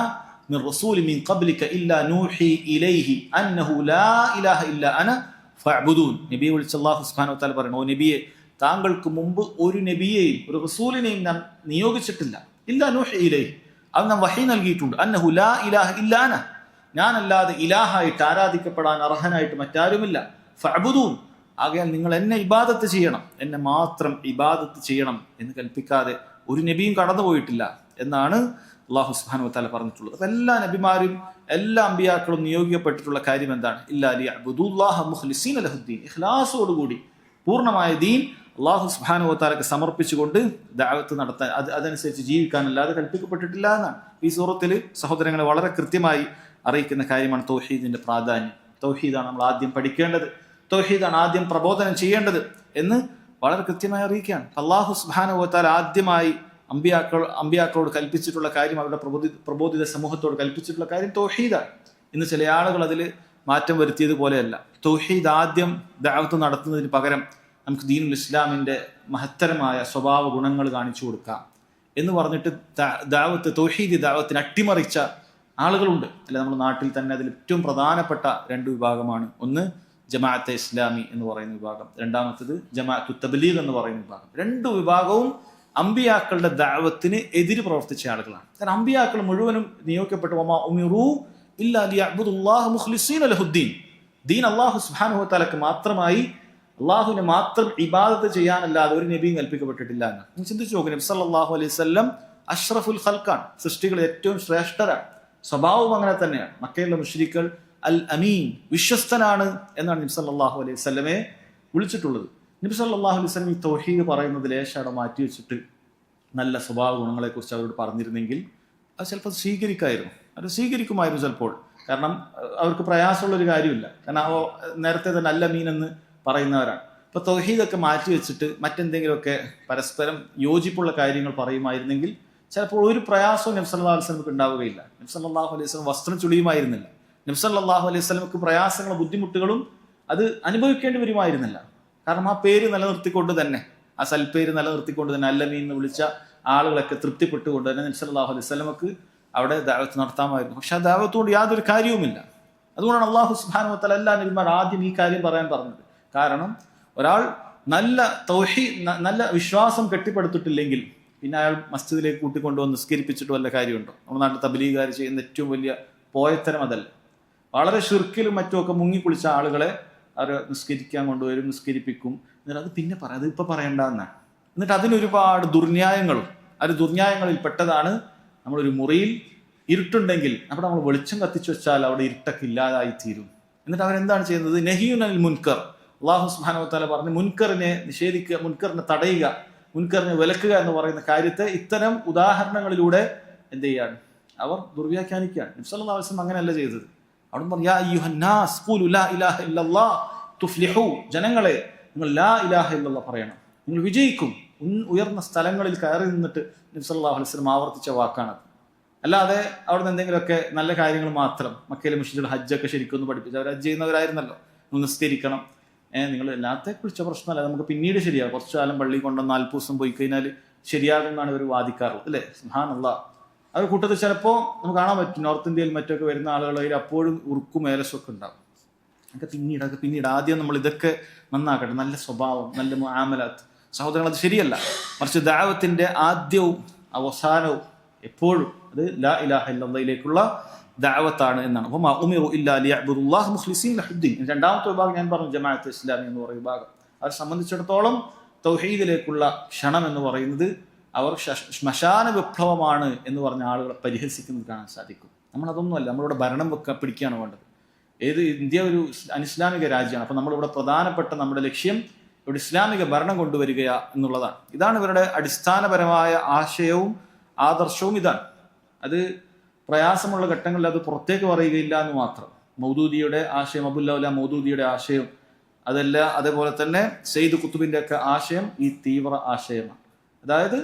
മിൻ റസൂലിൻ മിൻ ഖബ്ലിക ഇല്ലാ നൂഹി ഇലൈഹി അന്നഹു ലാ ഇലാഹ ഇല്ലാ അന ഫഅ്ബുദൂൻ. നബിയെ വിളിച്ച് അല്ലാഹു സുബ്ഹാനഹു വ തആല പറയുന്നു, ഓ നബിയെ, താങ്കൾക്ക് മുമ്പ് ഒരു നബിയെയും ഒരു റസൂലിനെയും നാം നിയോഗിച്ചിട്ടില്ല. ഇല്ലാ നൂഹി ഇലൈഹി, അത് നാം വഹി നൽകിയിട്ടുണ്ട്. അന്നഹു ലാ ഇലാഹ ഇല്ലാ അന, ഞാനല്ലാതെ ഇലാഹായിട്ട് ആരാധിക്കപ്പെടാൻ അർഹനായിട്ട് മറ്റാരുമില്ല. ഫഅ്ബുദൂൻ, ആകയാൽ നിങ്ങൾ എന്നെ ഇബാദത്ത് ചെയ്യണം, എന്നെ മാത്രം ഇബാദത്ത് ചെയ്യണം എന്ന് കൽപ്പിക്കാതെ ഒരു നബിയും കടന്നുപോയിട്ടില്ല എന്നാണ് അല്ലാഹു സുബ്ഹാനഹു വ തആല പറഞ്ഞിട്ടുള്ളത്. അപ്പോൾ എല്ലാ നബിമാരും എല്ലാ അമ്പിയാക്കളും നിയോഗിക്കപ്പെട്ടിട്ടുള്ള കാര്യം എന്താണ്? ഇല്ലാ ലിയഅ്ബുദുല്ലാഹ മുഖ്ലിസീന ലഹുദ്ദീൻ, ഇഖ്ലാസോടുകൂടി പൂർണ്ണമായ ദീൻ അല്ലാഹു സുബ്ഹാനഹു വ തആലക്ക് സമർപ്പിച്ചുകൊണ്ട് ദഅവത്ത് നടത്താൻ, അതനുസരിച്ച് ജീവിക്കാനല്ലാതെ കൽപ്പിക്കപ്പെട്ടിട്ടില്ല എന്നാണ് ഈ സൂറത്തിൽ സഹോദരങ്ങളെ വളരെ കൃത്യമായി അറിയിക്കുന്ന കാര്യമാണ് തൗഹീദിന്റെ പ്രാധാന്യം. തൗഹീദാണ് നമ്മൾ ആദ്യം പഠിക്കേണ്ടത്, തൗഹീദാണ് ആദ്യം പ്രബോധനം ചെയ്യേണ്ടത് എന്ന് വളരെ കൃത്യമായി അറിയിക്കുകയാണ്. അല്ലാഹു സുബ്ഹാനഹു വ തആല ആദ്യമായി അമ്പിയാക്കളോട് കൽപ്പിച്ചിട്ടുള്ള കാര്യം, അവരുടെ പ്രബോധിത സമൂഹത്തോട് കൽപ്പിച്ചിട്ടുള്ള കാര്യം തൗഹീദാണ്. ഇന്ന് ചില ആളുകൾ അതിൽ മാറ്റം വരുത്തിയതുപോലെയല്ല. തൗഹീദ് ആദ്യം ദഅവത്ത് നടത്തുന്നതിന് പകരം നമുക്ക് ദീനുൽ ഇസ്ലാമിൻ്റെ മഹത്തരമായ സ്വഭാവ ഗുണങ്ങൾ കാണിച്ചു കൊടുക്കാം എന്ന് പറഞ്ഞിട്ട് തൗഹീദ് ദഅവത്തിന് അട്ടിമറിച്ച ആളുകളുണ്ട്. അല്ല, നമ്മുടെ നാട്ടിൽ തന്നെ അതിൽ ഏറ്റവും പ്രധാനപ്പെട്ട രണ്ട് വിഭാഗമാണ്. ഒന്ന് ജമാഅത്തെ ഇസ്ലാമി എന്ന് പറയുന്ന വിഭാഗം, രണ്ടാമത്തത് ജമാഅത്തു തബ്ലീഗ് എന്ന് പറയുന്ന വിഭാഗം. രണ്ടു വിഭാഗവും അമ്പിയാക്കളുടെ ദഅവത്തിന് എതിര് പ്രവർത്തിച്ച ആളുകളാണ്. കാരണം അമ്പിയാക്കൾ മുഴുവനും നിയോഗിക്കപ്പെട്ടു വമാ ഉമിറൂ ഇല്ലാ ലിയഅ്ബുദുല്ലാഹ മുഖ്ലിസീന ലഹുദ്ദീൻ, ദീൻ അല്ലാഹു സുബ്ഹാനഹു വതആലക്ക് മാത്രമായി അള്ളാഹുവിനെ മാത്രം ഇബാദത്ത് ചെയ്യാനല്ലാതെ ഒരു നബിയും കൽപ്പിക്കപ്പെട്ടിട്ടില്ല എന്ന്. നിങ്ങൾ ചിന്തിച്ചു നോക്കുക, നബി സല്ലല്ലാഹു അലൈഹി വസല്ലം അഷ്റഫുൽ ഖൽഖാണ്, സൃഷ്ടികൾ ഏറ്റവും ശ്രേഷ്ഠരാണ്. സ്വഭാവം അങ്ങനെ തന്നെയാണ്. മക്കയിലെ മുശ്രിക്കുകൾ അൽ അമീൻ, വിശ്വസ്തനാണ് എന്നാണ് നബി സല്ലല്ലാഹു അലൈഹി വസല്ലമയെ വിളിച്ചിട്ടുള്ളത്. നബി സല്ലല്ലാഹു അലൈഹി വസല്ലം ഈ തൗഹീദ് പറയുന്നത് ലേശം മാറ്റി വെച്ചിട്ട് നല്ല സ്വഭാവ ഗുണങ്ങളെക്കുറിച്ച് അവരോട് പറഞ്ഞിരുന്നെങ്കിൽ അത് ചിലപ്പോൾ സ്വീകരിക്കായിരുന്നു, അത് സ്വീകരിക്കുമായിരുന്നു ചിലപ്പോൾ. കാരണം അവർക്ക് പ്രയാസമുള്ളൊരു കാര്യമില്ല. കാരണം നേരത്തെ തന്നെ അൽ അമീൻ എന്ന് പറയുന്നവരാണ്. ഇപ്പൊ തൗഹീദൊക്കെ മാറ്റി വെച്ചിട്ട് മറ്റെന്തെങ്കിലുമൊക്കെ പരസ്പരം യോജിപ്പുള്ള കാര്യങ്ങൾ പറയുമായിരുന്നെങ്കിൽ ചിലപ്പോൾ ഒരു പ്രയാസവും നബി സല്ലല്ലാഹു അലൈഹി വസല്ലമക്ക് ഉണ്ടാവുകയില്ല. നബി സല്ലല്ലാഹു അലൈഹി വസല്ലം വസ്ത്രം ചുളിയുമായിരുന്നില്ല. നബി സല്ലല്ലാഹു അലൈഹി വസല്ലമക്ക് പ്രയാസങ്ങളും ബുദ്ധിമുട്ടുകളും അത് അനുഭവിക്കേണ്ടി വരുമായിരുന്നില്ല. കാരണം ആ പേര് നിലനിർത്തിക്കൊണ്ട് തന്നെ, ആ സൽപ്പേര് നിലനിർത്തിക്കൊണ്ട് തന്നെ, അൽ അമീൻ എന്ന് വിളിച്ച ആളുകളൊക്കെ തൃപ്തിപ്പെട്ടുകൊണ്ട് തന്നെ നബി സല്ലല്ലാഹു അലൈഹി വസല്ലമക്ക് അവിടെ ദഅവത്ത് നടത്താമായിരുന്നു. പക്ഷെ ആ ദഅവത്ത് കൊണ്ട് യാതൊരു കാര്യവുമില്ല. അതുകൊണ്ടാണ് അല്ലാഹു സുബ്ഹാനഹു വതആല എല്ലാ നബിമാർ ആദ്യം ഈ കാര്യം പറയാൻ പറഞ്ഞത്. കാരണം ഒരാൾ നല്ല നല്ല വിശ്വാസം കെട്ടിപ്പടുത്തിട്ടില്ലെങ്കിൽ പിന്നെ അയാൾ മസ്ജിദിലേക്ക് കൂട്ടിക്കൊണ്ടുവന്ന് നിസ്കരിപ്പിച്ചിട്ട് വല്ല കാര്യമുണ്ടോ? നമ്മുടെ നാട്ടിൽ തബ്ലീഗുകാർ ചെയ്യുന്ന ഏറ്റവും വലിയ പോയത്തരം അതല്ല. വളരെ ഷിർക്കിലും മറ്റുമൊക്കെ മുങ്ങിക്കുളിച്ച ആളുകളെ അവർ നിസ്കരിക്കാൻ കൊണ്ടുവരും, നിസ്കരിപ്പിക്കും. എന്നിട്ട് അത് പിന്നെ അത് ഇപ്പൊ പറയണ്ട എന്നാണ്. എന്നിട്ട് അതിനൊരുപാട് ദുർന്യായങ്ങളും, അത് ദുർന്യായങ്ങളിൽ പെട്ടതാണ് നമ്മളൊരു മുറിയിൽ ഇരുട്ടുണ്ടെങ്കിൽ അവിടെ നമ്മൾ വെളിച്ചം കത്തിച്ചു വെച്ചാൽ അവിടെ ഇരുട്ടൊക്കെ ഇല്ലാതായി തീരും. എന്നിട്ട് അവരെന്താണ് ചെയ്യുന്നത്? നഹിയുൻ അനിൽ മുൻകർ. അല്ലാഹു സുബ്ഹാനഹു വതആല പറഞ്ഞു മുൻകറിനെ നിഷേധിക്കുക, മുൻകറിനെ തടയുക, മുൻകറിനെ വിലക്കുക എന്ന് പറയുന്ന കാര്യത്തെ ഇത്തരം ഉദാഹരണങ്ങളിലൂടെ എന്ത് ചെയ്യാണ്? അവർ ദുർവ്യാഖ്യാനിക്കുകയാണ്. നബി സല്ലല്ലാഹു അലൈഹി വസല്ലം അങ്ങനെയല്ല ചെയ്തത്. അവിടെ പറഞ്ഞു യാ അയ്യുഹന്നാസ് ഖൂലു ലാ ഇലാഹ ഇല്ലല്ലാഹ് തുഫ്ലിഹു, ജനങ്ങളെ നിങ്ങൾ ലാ ഇലാഹ ഇല്ലല്ലാഹ് പറയണം, നിങ്ങൾ വിജയിക്കും. ഉയർന്ന സ്ഥലങ്ങളിൽ കയറി നിന്നിട്ട് നബി സല്ലല്ലാഹു അലൈഹി വസല്ലം ആവർത്തിച്ച വാക്കാണത്. അല്ലാതെ അവിടുന്ന് എന്തെങ്കിലുമൊക്കെ നല്ല കാര്യങ്ങൾ മാത്രം. മക്കയിലെ മുശ്രിക്കുകൾ ഹജ്ജൊക്കെ ശരിക്കും ഒന്ന് പഠിപ്പിച്ചു, അവർ ഹജ്ജ് ചെയ്യുന്നവരായിരുന്നല്ലോ. നിസ്കരിക്കണം, നിങ്ങൾ എല്ലാത്തെ കുറിച്ച പ്രശ്നമല്ല, നമുക്ക് പിന്നീട് ശരിയാകും. കുറച്ചു കാലം പള്ളി കൊണ്ടുവന്ന് 40 ദിവസം പോയി കഴിഞ്ഞാൽ ശരിയാകുമെന്നാണ് ഇവർ വാദിക്കാറുള്ളത്, അല്ലേ? സുബ്ഹാനല്ലാഹ്. അത് കൂട്ടത്തിൽ ചിലപ്പോൾ നമുക്ക് കാണാൻ പറ്റും, നോർത്ത് ഇന്ത്യയിൽ മറ്റൊക്കെ വരുന്ന ആളുകളിൽ അപ്പോഴും ഉറുക്കും മേലസൊക്കെ ഉണ്ടാകും. അതൊക്കെ പിന്നീട് ആദ്യം നമ്മൾ ഇതൊക്കെ നന്നാക്കട്ടെ. നല്ല സ്വഭാവം, നല്ല മുആമലാത്ത്. സഹോദരങ്ങൾ, അത് ശരിയല്ല. മറിച്ച് ദഅവത്തിന്റെ ആദ്യവും അവസാനവും എപ്പോഴും അത് ലാ ഇലാഹ ഇല്ലല്ലാഹിലേക്കുള്ള ദഅവത്താണ് എന്നാണ്. വമാ ഉമിറു ഇല്ലാ ലിയഅ്ബുദുല്ലാഹ മുഖ്ലിസീന ലഹുദ്ദീൻ. രണ്ടാമത്തെ വിഭാഗം ഞാൻ പറഞ്ഞു, ജമാഅത്ത് ഇസ്ലാമി എന്ന് പറയുന്ന വിഭാഗം. അവരെ സംബന്ധിച്ചിടത്തോളം തൗഹീദിലേക്കുള്ള ക്ഷണം എന്ന് പറയുന്നത് അവർ ശ്മശാന വിപ്ലവമാണ് എന്ന് പറഞ്ഞ ആളുകളെ പരിഹസിക്കുന്നത് കാണാൻ സാധിക്കും. നമ്മളതൊന്നുമല്ല, നമ്മളിവിടെ ഭരണം പിടിക്കുകയാണ് വേണ്ടത്. ഇന്ത്യ ഒരു അനിസ്ലാമിക രാജ്യമാണ്. അപ്പം നമ്മളിവിടെ പ്രധാനപ്പെട്ട നമ്മുടെ ലക്ഷ്യം ഇവിടെ ഇസ്ലാമിക ഭരണം കൊണ്ടുവരിക എന്നുള്ളതാണ്. ഇതാണ് ഇവരുടെ അടിസ്ഥാനപരമായ ആശയവും ആദർശവും. ഇതാണ്. അത് പ്രയാസമുള്ള ഘട്ടങ്ങളിൽ അത് പുറത്തേക്ക് പറയുകയില്ല എന്ന് മാത്രം. മൗദൂദിയുടെ ആശയം, അബുൽ മൗദൂദിയുടെ ആശയം അതല്ല, അതേപോലെ തന്നെ സെയ്ദ് കുത്തുബിന്റെ ഒക്കെ ആശയം ഈ തീവ്ര ആശയമാണ്. അതായത്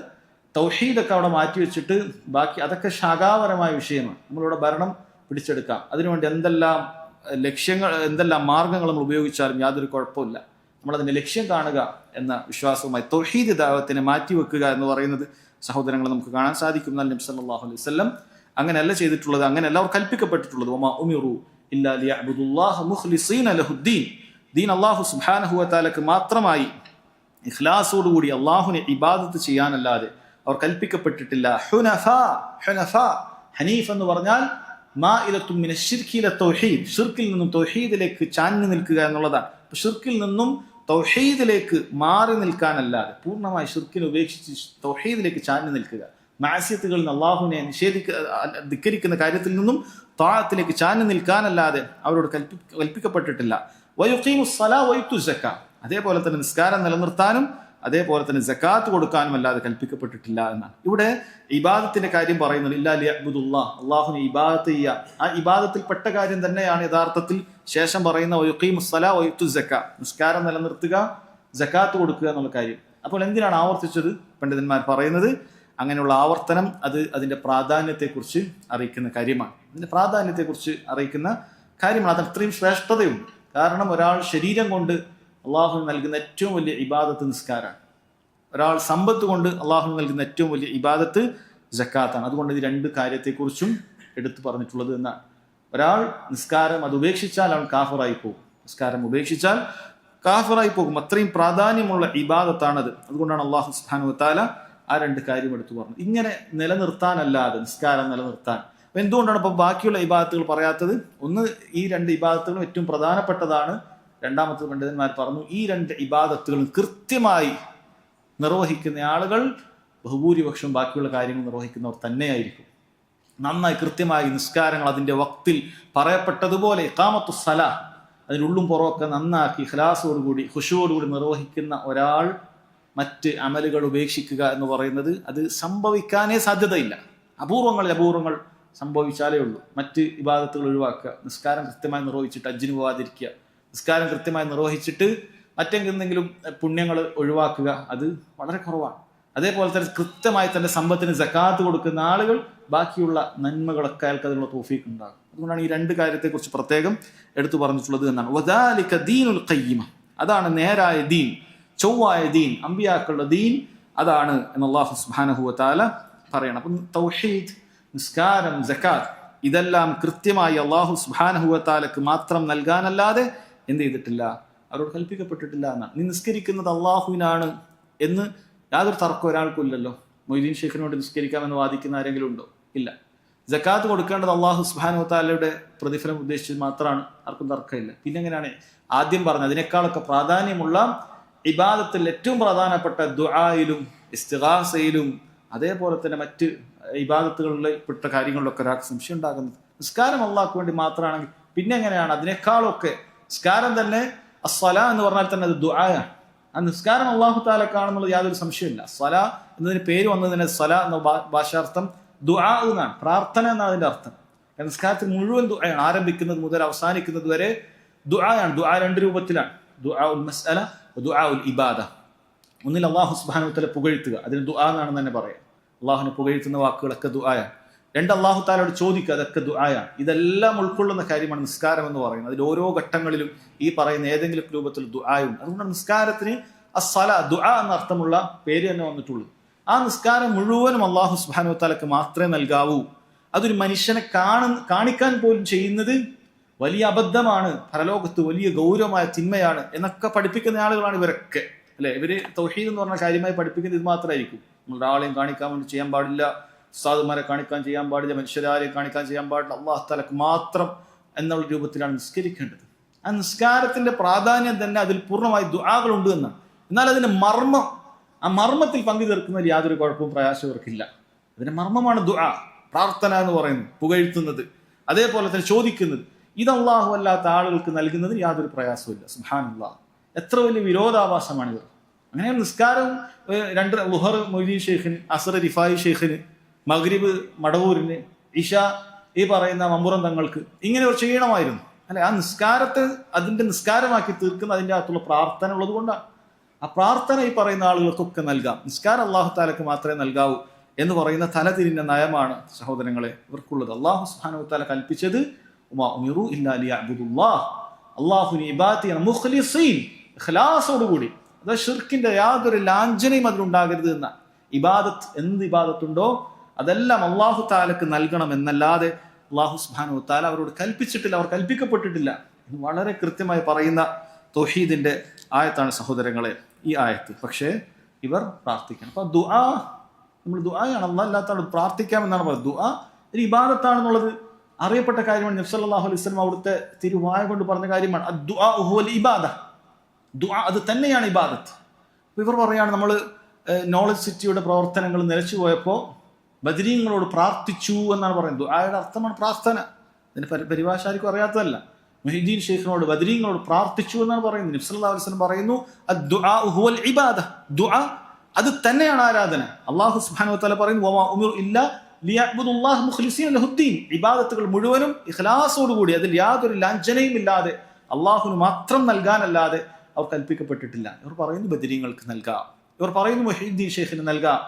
തൗഹീദൊക്കെ അവിടെ മാറ്റി വെച്ചിട്ട് ബാക്കി അതൊക്കെ ശാഖാപരമായ വിഷയമാണ്. നമ്മളിവിടെ ഭരണം പിടിച്ചെടുക്കാം, അതിനുവേണ്ടി എന്തെല്ലാം ലക്ഷ്യങ്ങൾ, എന്തെല്ലാം മാർഗങ്ങൾ നമ്മൾ ഉപയോഗിച്ചാലും യാതൊരു കുഴപ്പമില്ല. നമ്മളതിന്റെ ലക്ഷ്യം കാണുക എന്ന വിശ്വാസവുമായി തൗഹീദ് ദഅവത്തിനെ മാറ്റിവെക്കുക എന്ന് പറയുന്നത് സഹോദരങ്ങൾ നമുക്ക് കാണാൻ സാധിക്കും. നബി സല്ലല്ലാഹു അലൈഹി വസല്ലം അങ്ങനെയല്ല ചെയ്തിട്ടുള്ളത്, അങ്ങനെയല്ല അവർ കൽപ്പിക്കപ്പെട്ടിട്ടുള്ളത്. വമാ ഉമിറു ഇല്ലാ ലിയഅ്ബുദുല്ലാഹ മുഖ്ലിസീന ലഹുദ്ദീൻ, ദീൻ അല്ലാഹു സുബ്ഹാനഹു വതആലക്ക് മാത്രമായി ഇഖ്ലാസോടുകൂടി അല്ലാഹുവിനെ ഇബാദത്ത് ചെയ്യാനല്ലാതെ അവർ കൽപ്പിക്കപ്പെട്ടിട്ടില്ല. ഹനീഫ് എന്ന് പറഞ്ഞാൽ മാഇലത്തും മിന ശിർക്കി ഇല തൗഹീദ്, ഷിർക്കിൽ നിന്നും തൗഹീദിലേക്ക് ചാഞ്ഞു നിൽക്കുക എന്നുള്ളതാണ്. ഷിർക്കിൽ നിന്നും തൗഹീദിലേക്ക് മാറി നിൽക്കാനല്ലാതെ, പൂർണ്ണമായി ഷിർക്കിനെ ഉപേക്ഷിച്ച് തൗഹീദിലേക്ക് ചാഞ്ഞു നിൽക്കുക, മഅസിയത്തുകളിൽ നിന്ന് അല്ലാഹുവിനെ ധിക്കരിക്കുന്ന കാര്യത്തിൽ നിന്നും താഅത്തിലേക്ക് ചാഞ്ഞു നിൽക്കാനല്ലാതെ അവരോട് കൽപ്പിക്കപ്പെട്ടിട്ടില്ല. വയുഖീമുസ് സ്വലാ വയുത്തുസ് സക്കാ, അതേപോലെ തന്നെ നിസ്കാരം നിലനിർത്താനും അതേപോലെ തന്നെ സക്കാത്ത് കൊടുക്കാനും അല്ലാതെ കൽപ്പിക്കപ്പെട്ടിട്ടില്ല എന്നാണ്. ഇവിടെ ഇബാദത്തിന്റെ കാര്യം പറയുന്നത് ഇല്ലാ ലിയഅ്ബുദുല്ലാഹ്, അല്ലാഹുവിനെ ഇബാദത്ത് ചെയ്യുക. ആ ഇബാദത്തിൽപ്പെട്ട കാര്യം തന്നെയാണ് യഥാർത്ഥത്തിൽ ശേഷം പറയുന്ന വയുഖീമുസ് സ്വലാ വയുത്തുസ് സക്കാ, നിസ്കാരം നിലനിർത്തുക, സക്കാത്ത് കൊടുക്കുക എന്നുള്ള കാര്യം. അപ്പോൾ എന്തിനാണ് ആവർത്തിച്ചത്? പണ്ഡിതന്മാർ പറയുന്നത് അങ്ങനെയുള്ള ആവർത്തനം അത് അതിന്റെ പ്രാധാന്യത്തെക്കുറിച്ച് അറിയിക്കുന്ന കാര്യമാണ്. അതിന്റെ പ്രാധാന്യത്തെക്കുറിച്ച് അറിയിക്കുന്ന കാര്യമാണ്. അത് അത്രയും ശ്രേഷ്ഠതയുണ്ട്. കാരണം ഒരാൾ ശരീരം കൊണ്ട് അള്ളാഹു നൽകുന്ന ഏറ്റവും വലിയ ഇബാദത്ത് നിസ്കാരമാണ്. ഒരാൾ സമ്പത്ത് കൊണ്ട് അള്ളാഹു നൽകുന്ന ഏറ്റവും വലിയ ഇബാദത്ത് സക്കാത്താണ്. അതുകൊണ്ട് ഈ രണ്ട് കാര്യത്തെക്കുറിച്ചും എടുത്തു പറഞ്ഞിട്ടുള്ളത് എന്നാണ്. ഒരാൾ നിസ്കാരം അത് ഉപേക്ഷിച്ചാൽ അവൻ കാഫിറായി പോകും. നിസ്കാരം ഉപേക്ഷിച്ചാൽ കാഫിറായി പോകും. അത്രയും പ്രാധാന്യമുള്ള ഇബാദത്താണത്. അതുകൊണ്ടാണ് അള്ളാഹു സുബ്ഹാനഹു വതആല ആ രണ്ട് കാര്യം എടുത്തു പറഞ്ഞു. ഇങ്ങനെ നിലനിർത്താനല്ലാതെ നിസ്കാരം നിലനിർത്താൻ. അപ്പൊ എന്തുകൊണ്ടാണ് ഇപ്പൊ ബാക്കിയുള്ള ഇബാദത്തുകൾ പറയാത്തത്? ഒന്ന്, ഈ രണ്ട് ഇബാദത്തുകളും ഏറ്റവും പ്രധാനപ്പെട്ടതാണ്. രണ്ടാമത്തെ പണ്ഡിതന്മാർ പറഞ്ഞു, ഈ രണ്ട് ഇബാദത്തുകളും കൃത്യമായി നിർവഹിക്കുന്ന ആളുകൾ ബഹുഭൂരിപക്ഷം ബാക്കിയുള്ള കാര്യങ്ങൾ നിർവഹിക്കുന്നവർ തന്നെയായിരിക്കും. നന്നായി കൃത്യമായി നിസ്കാരങ്ങൾ അതിൻ്റെ വക്തിൽ പറയപ്പെട്ടതുപോലെ ഇഖാമത്തു സലാ അതിനുള്ളും പുറമൊക്കെ നന്നാക്കി ഇഖ്ലാസോടുകൂടി ഖുശൂവോടുകൂടി നിർവഹിക്കുന്ന ഒരാൾ മറ്റ് അമലുകൾ ഉപേക്ഷിക്കുക എന്ന് പറയുന്നത് അത് സംഭവിക്കാനേ സാധ്യതയില്ല. അപൂർവങ്ങൾ സംഭവിച്ചാലേ ഉള്ളൂ. മറ്റ് ഇബാദത്തുകൾ ഒഴിവാക്കുക, നിസ്കാരം കൃത്യമായി നിർവഹിച്ചിട്ട് ഹജ്ജിന് പോകാതിരിക്കുക, നിസ്കാരം കൃത്യമായി നിർവഹിച്ചിട്ട് മറ്റെന്തെങ്കിലും പുണ്യങ്ങൾ ഒഴിവാക്കുക, അത് വളരെ കുറവാണ്. അതേപോലെ തന്നെ കൃത്യമായി തന്റെ സമ്പത്തിന് സകാത്ത് കൊടുക്കുന്ന ആളുകൾ ബാക്കിയുള്ള നന്മകളൊക്കെ അയാൾക്ക് അതിനുള്ള തൗഫീഖ് ഉണ്ടാകും. അതുകൊണ്ടാണ് ഈ രണ്ട് കാര്യത്തെക്കുറിച്ച് പ്രത്യേകം എടുത്തു പറഞ്ഞിട്ടുള്ളത് എന്നാണ്. വദാലിക ദീനുൽ ഖയ്യിമ, അതാണ് നേരായ ദീൻ, ചൊവ്വായ ദീൻ, അമ്പിയാക്കളുടെ ദീൻ അതാണ് എന്ന് അല്ലാഹു സുബ്ഹാനഹു വ തആല പറയണം. അപ്പം തൗഹീദ്, നിസ്കാരം, സകാത്ത് ഇതെല്ലാം കൃത്യമായി അല്ലാഹു സുബ്ഹാനഹു വ തആലക്ക് മാത്രം നൽകാനല്ലാതെ എന്ത് ചെയ്തിട്ടില്ല, അവരോട് കൽപ്പിക്കപ്പെട്ടിട്ടില്ല എന്നാണ്. നീ നിസ്കരിക്കുന്നത് അള്ളാഹുവിനാണ് എന്ന് യാതൊരു തർക്കം ഒരാൾക്കും ഇല്ലല്ലോ. മൊയ്തീൻ ഷെയ്ഖിനോട് നിസ്കരിക്കാമെന്ന് വാദിക്കുന്ന ആരെങ്കിലും ഉണ്ടോ? ഇല്ല. സക്കാത്ത് കൊടുക്കേണ്ടത് അള്ളാഹു സുബ്ഹാനഹു വ തആലയുടെ പ്രതിഫലം ഉദ്ദേശിച്ച് മാത്രമാണ്, ആർക്കും തർക്കമില്ല. പിന്നെ എങ്ങനെയാണ് ആദ്യം പറഞ്ഞത് അതിനേക്കാളൊക്കെ പ്രാധാന്യമുള്ള ഇബാദത്തിൽ ഏറ്റവും പ്രധാനപ്പെട്ട ദുആയിലും ഇസ്തിഗാസയിലും അതേപോലെ തന്നെ മറ്റ് ഇബാദത്തുകളിൽ പെട്ട കാര്യങ്ങളിലൊക്കെ ഒരാൾക്ക് സംശയം ഉണ്ടാകുന്നത്? നിസ്കാരം അള്ളാഹ്ക്ക് വേണ്ടി മാത്രമാണെങ്കിൽ പിന്നെ എങ്ങനെയാണ് അതിനേക്കാളൊക്കെ? നിസ്കാരം തന്നെ അസ്സലാ എന്ന് പറഞ്ഞാൽ തന്നെ അത് ദുആയാണ്. ആ നിസ്കാരം അല്ലാഹു തആലക്കാണെന്നുള്ളത് യാതൊരു സംശയമില്ല. സ്വലാ എന്നതിന് പേര് വന്നതിന് സ്വലാ എന്ന ഭാഷാർത്ഥം ദുആ എന്നാണ്, പ്രാർത്ഥന എന്നാണ് അതിന്റെ അർത്ഥം. നിസ്കാരത്തിൽ മുഴുവൻ ദുആയാണ്, ആരംഭിക്കുന്നത് മുതൽ അവസാനിക്കുന്നത് വരെ ദുആയാണ്. ദുആ രണ്ട് രൂപത്തിലാണ്, ദുആഉൽ മസ്അല, ദുആഉൽ ഇബാദ. ഒന്നിൽ അല്ലാഹു സുബ്ഹാനഹു വ തആല പുകഴ്ത്തുക, അതിന് ദുആ എന്നാണ് തന്നെ പറയാം. അള്ളാഹുവിനെ പുകഴ്ത്തുന്ന വാക്കുകളൊക്കെ ദുആയാണ്. രണ്ട്, അല്ലാഹു തആലയോട് ചോദിക്കുക, അതൊക്കെ ദുആയാണ്. ഇതെല്ലാം ഉൾക്കൊള്ളുന്ന കാര്യമാണ് നിസ്കാരം എന്ന് പറയുന്നത്. അതിൽ ഓരോ ഘട്ടങ്ങളിലും ഈ പറയുന്ന ഏതെങ്കിലും രൂപത്തിൽ ദുആയുണ്ട്. അതുകൊണ്ടാണ് നിസ്കാരത്തിന് അസ്സലാ, ദുആ എന്ന അർത്ഥമുള്ള പേര് തന്നെ വന്നിട്ടുള്ളൂ. ആ നിസ്കാരം മുഴുവനും അല്ലാഹു സുബ്ഹാനഹു വ തആലക്ക് മാത്രമേ നൽകാവൂ. അതൊരു മനുഷ്യനെ കാണിക്കാൻ പോലും ചെയ്യുന്നത് വലിയ അബദ്ധമാണ്, പരലോകത്ത് വലിയ ഗൗരവമായ തിന്മയാണ് എന്നൊക്കെ പഠിപ്പിക്കുന്ന ആളുകളാണ് ഇവരൊക്കെ, അല്ലെ? ഇവര് തൗഹീദ് എന്ന് പറഞ്ഞ കാര്യമായി പഠിപ്പിക്കുന്നത് ഇത് മാത്രമായിരിക്കും. ഒരാളെയും കാണിക്കാൻ വേണ്ടി ചെയ്യാൻ പാടില്ല, ഉസ്താദുമാരെ കാണിക്കാൻ ചെയ്യാൻ പാടില്ല, മനുഷ്യരാരെയും കാണിക്കാൻ ചെയ്യാൻ പാടില്ല, അല്ലാഹു തആലക്ക് മാത്രം എന്നുള്ള രൂപത്തിലാണ് നിസ്കരിക്കേണ്ടത്. ആ നിസ്കാരത്തിന്റെ പ്രാധാന്യം തന്നെ അതിൽ പൂർണ്ണമായി ദുആകളുണ്ട് എന്നാണ്. എന്നാൽ അതിന്റെ മർമ്മം, ആ മർമ്മത്തിൽ പങ്കു ചേർക്കുന്നതിൽ യാതൊരു കുഴപ്പവും പ്രയാസവും ഇവർക്കില്ല. അതിന്റെ മർമ്മമാണ് ദുആ, പ്രാർത്ഥന എന്ന് പറയുന്നത്, പുകഴ്ത്തുന്നത്, അതേപോലെ തന്നെ ചോദിക്കുന്നത്. ഇത് അല്ലാഹു അല്ലാത്ത ആളുകൾക്ക് നൽകുന്നതിന് യാതൊരു പ്രയാസവും സുബ്ഹാനല്ലാഹ്. എത്ര വലിയ വിരോധാഭാസമാണ് ഇവർ. അങ്ങനെ നിസ്കാരം രണ്ട്, ളുഹർ മൊയ്തീൻ ഷെയ്ഖിന്, അസ്ർ റിഫായി ഷെയ്ഖിന്, മഗ്രിബ് മടവൂരിന്, ഇഷ ഈ പറയുന്ന മമ്പുറം തങ്ങൾക്ക്, ഇങ്ങനെ ഇവർ ചെയ്യണമായിരുന്നു, അല്ലെ? ആ നിസ്കാരത്തെ അതിന്റെ നിസ്കാരമാക്കി തീർക്കുന്ന അതിൻ്റെ അകത്തുള്ള പ്രാർത്ഥന ഉള്ളത് കൊണ്ടാണ്. ആ പ്രാർത്ഥന ഈ പറയുന്ന ആളുകൾക്കൊക്കെ നൽകാം, നിസ്കാരം അല്ലാഹു തആലക്ക് മാത്രമേ നൽകാവൂ എന്ന് പറയുന്ന തലതിരിഞ്ഞ നയമാണ് സഹോദരങ്ങളെ ഇവർക്കുള്ളത്. അല്ലാഹു സുബ്ഹാനഹു വ തആല കൽപ്പിച്ചത് വമാ ഉമിറു ഇല്ലാ ലിയഅ്ബുദുല്ലാഹ്, അല്ലാഹുവിനെ ഇബാദത്ത് ചെയ്യണം, മുഖ്ലിസീൻ, ഇഖ്ലാസോടുകൂടി. അത് ഷിർക്കിന്റെ യാതൊരു ലാഞ്ചനയും അതിലുണ്ടാകരുത് എന്ന ഇബാദത്ത്, എന്ത് ഇബാദത്തുണ്ടോ അതെല്ലാം അല്ലാഹു തആലക്ക് നൽകണം എന്നല്ലാതെ അല്ലാഹു സുബ്ഹാനഹു വ തആല അവരോട് കൽപ്പിച്ചിട്ടില്ല, അവർ കൽപ്പിക്കപ്പെട്ടിട്ടില്ല എന്ന് വളരെ കൃത്യമായി പറയുന്ന തൗഹീദിന്റെ ആയത്താണ് സഹോദരങ്ങളെ ഈ ആയത്ത്. പക്ഷേ ഇവർ പ്രാർത്ഥിക്കണം. അപ്പൊ ദുആ, നമ്മൾ ദുആയാണ്, അല്ലാഹു അല്ലാത്തവരോട് പ്രാർത്ഥിക്കാമെന്നാണ് പറയുന്നത്. ദുആ ഒരു ഇബാദത്താണെന്നുള്ളത് അറിയപ്പെട്ട കാര്യമാണ്. നബി സല്ലല്ലാഹു അലൈഹി വസല്ലം അവിടുത്തെ തിരുവായ കൊണ്ട് പറഞ്ഞ കാര്യമാണ്. അദ്ദുആ ഹുവൽ ഇബാദ, ദുആ അത് തന്നെയാണ് ഇബാദത്ത്. ഇവർ പറയാണ് നമ്മൾ നോളജ് സിറ്റിയുടെ പ്രവർത്തനങ്ങൾ നിലച്ചു പോയപ്പോൾ ബദരീങ്ങളോട് പ്രാർത്ഥിച്ചു എന്നാണ് പറയുന്നത്. ദുആയുടെ അർത്ഥമാണ് പ്രാർത്ഥന. ഇതിന്റെ പരിഭാഷ ആർക്കും അറിയാത്തതല്ല. മുഹീദ്ദീൻ ഷെയ്ഖിനോട് ബദരീങ്ങളോട് പ്രാർത്ഥിച്ചു എന്നാണ് പറയുന്നത്. നബി സല്ലല്ലാഹു അലൈഹി വസല്ലം പറയുന്നു അദ്ദുആ ഹുവൽ ഇബാദ, ദുആ അത് തന്നെയാണ് ആരാധന. അല്ലാഹു സുബ്ഹാനഹു വ തആല പറയുന്നു വമാ ഉമിറു ഇല്ലാ ലിയഅ്ബുദുല്ലാഹ മുഖ്ലിസീന ലഹുദ്ദീൻ, ഇബാദത്തുകൾ മുഴുവനും ഇഖ്ലാസോടുകൂടി അതിൽ യാതൊരു ലാഞ്ചനയും ഇല്ലാതെ അള്ളാഹുവിന് മാത്രം നൽകാനല്ലാതെ അവർ കൽപ്പിക്കപ്പെട്ടിട്ടില്ല. ഇവർ പറയുന്നു ബദരീങ്ങൾക്ക് നൽകാം, ഇവർ പറയുന്നു മുഹീദ്ദീൻ ഷെയ്ഖിന് നൽകാം,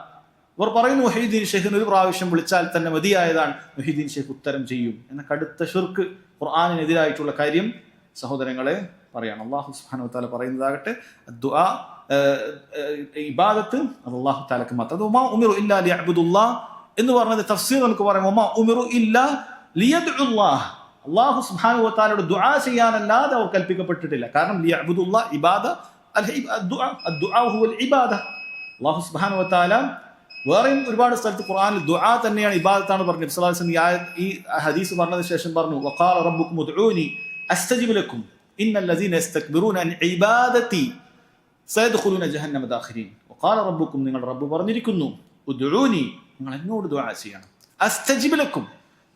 ഇവർ പറയുന്നു മുഹീദ്ദീൻ ഷെയ്ഖിന് ഒരു പ്രാവശ്യം വിളിച്ചാൽ തന്നെ മതിയായതാണ്, മുഹീദ്ദീൻ ഷെയ്ഖ് ഉത്തരം ചെയ്യും എന്ന കടുത്ത ഷിർക്ക്, ഖുർആനിനെതിരായിട്ടുള്ള കാര്യം സഹോദരങ്ങളെ പറയാണ്. അല്ലാഹു സുബ്ഹാനഹു വ തആല പറയുന്നതാകട്ടെ ദുആ ഇബാദത്ത് അല്ലാഹു തആലക്ക് മാത്രം. വമാ ഉമിറു ഇല്ലാ ലിയഅ്ബുദുല്ലാഹ് എന്ന് പറഞ്ഞത് തഫ്സീർ നമുക്ക് പറയാം. വമാ ഉമിറു ഇല്ലാ ലിയദ്ഉല്ലാഹ്, അല്ലാഹു സുബ്ഹാനഹു വ തആലയോട് ദുആ ചെയ്യാനല്ലാതെ അവർ കൽപ്പിക്കപ്പെട്ടിട്ടില്ല. കാരണം ലിയഅ്ബുദുല്ലാഹ് ഇബാദ, അദ്ദുആ ഹുവൽ ഇബാദ. അല്ലാഹു സുബ്ഹാനഹു വ തആല വേറെയും ഒരുപാട് സ്ഥലത്ത് ഖുർആനിൽ ദുആ തന്നെയാണ് ഇബാദത്താണ് പറഞ്ഞത്. നബി സല്ലല്ലാഹു അലൈഹി വസല്ലം ഈ ഹദീസ് പറഞ്ഞതിന് ശേഷം പറഞ്ഞു വഖാല റബ്ബുക്കും ഉദ്ഊനി അസ്തജിബ് ലക്കും ഇന്നൽ ലദീന യസ്തക്ബിറൂന അൻ ഇബാദതി സയദ്ഖുലൂന ജഹന്നമ ദാഖിരീൻ. വഖാല റബ്ബുക്കും, നിങ്ങളുടെ റബ്ബ് പറഞ്ഞിരിക്കുന്നു, ഉദ്ഊനി, നിങ്ങൾ എന്നോട് ദുആ ചെയ്യണം, അസ്തജിബ് ലക്കും,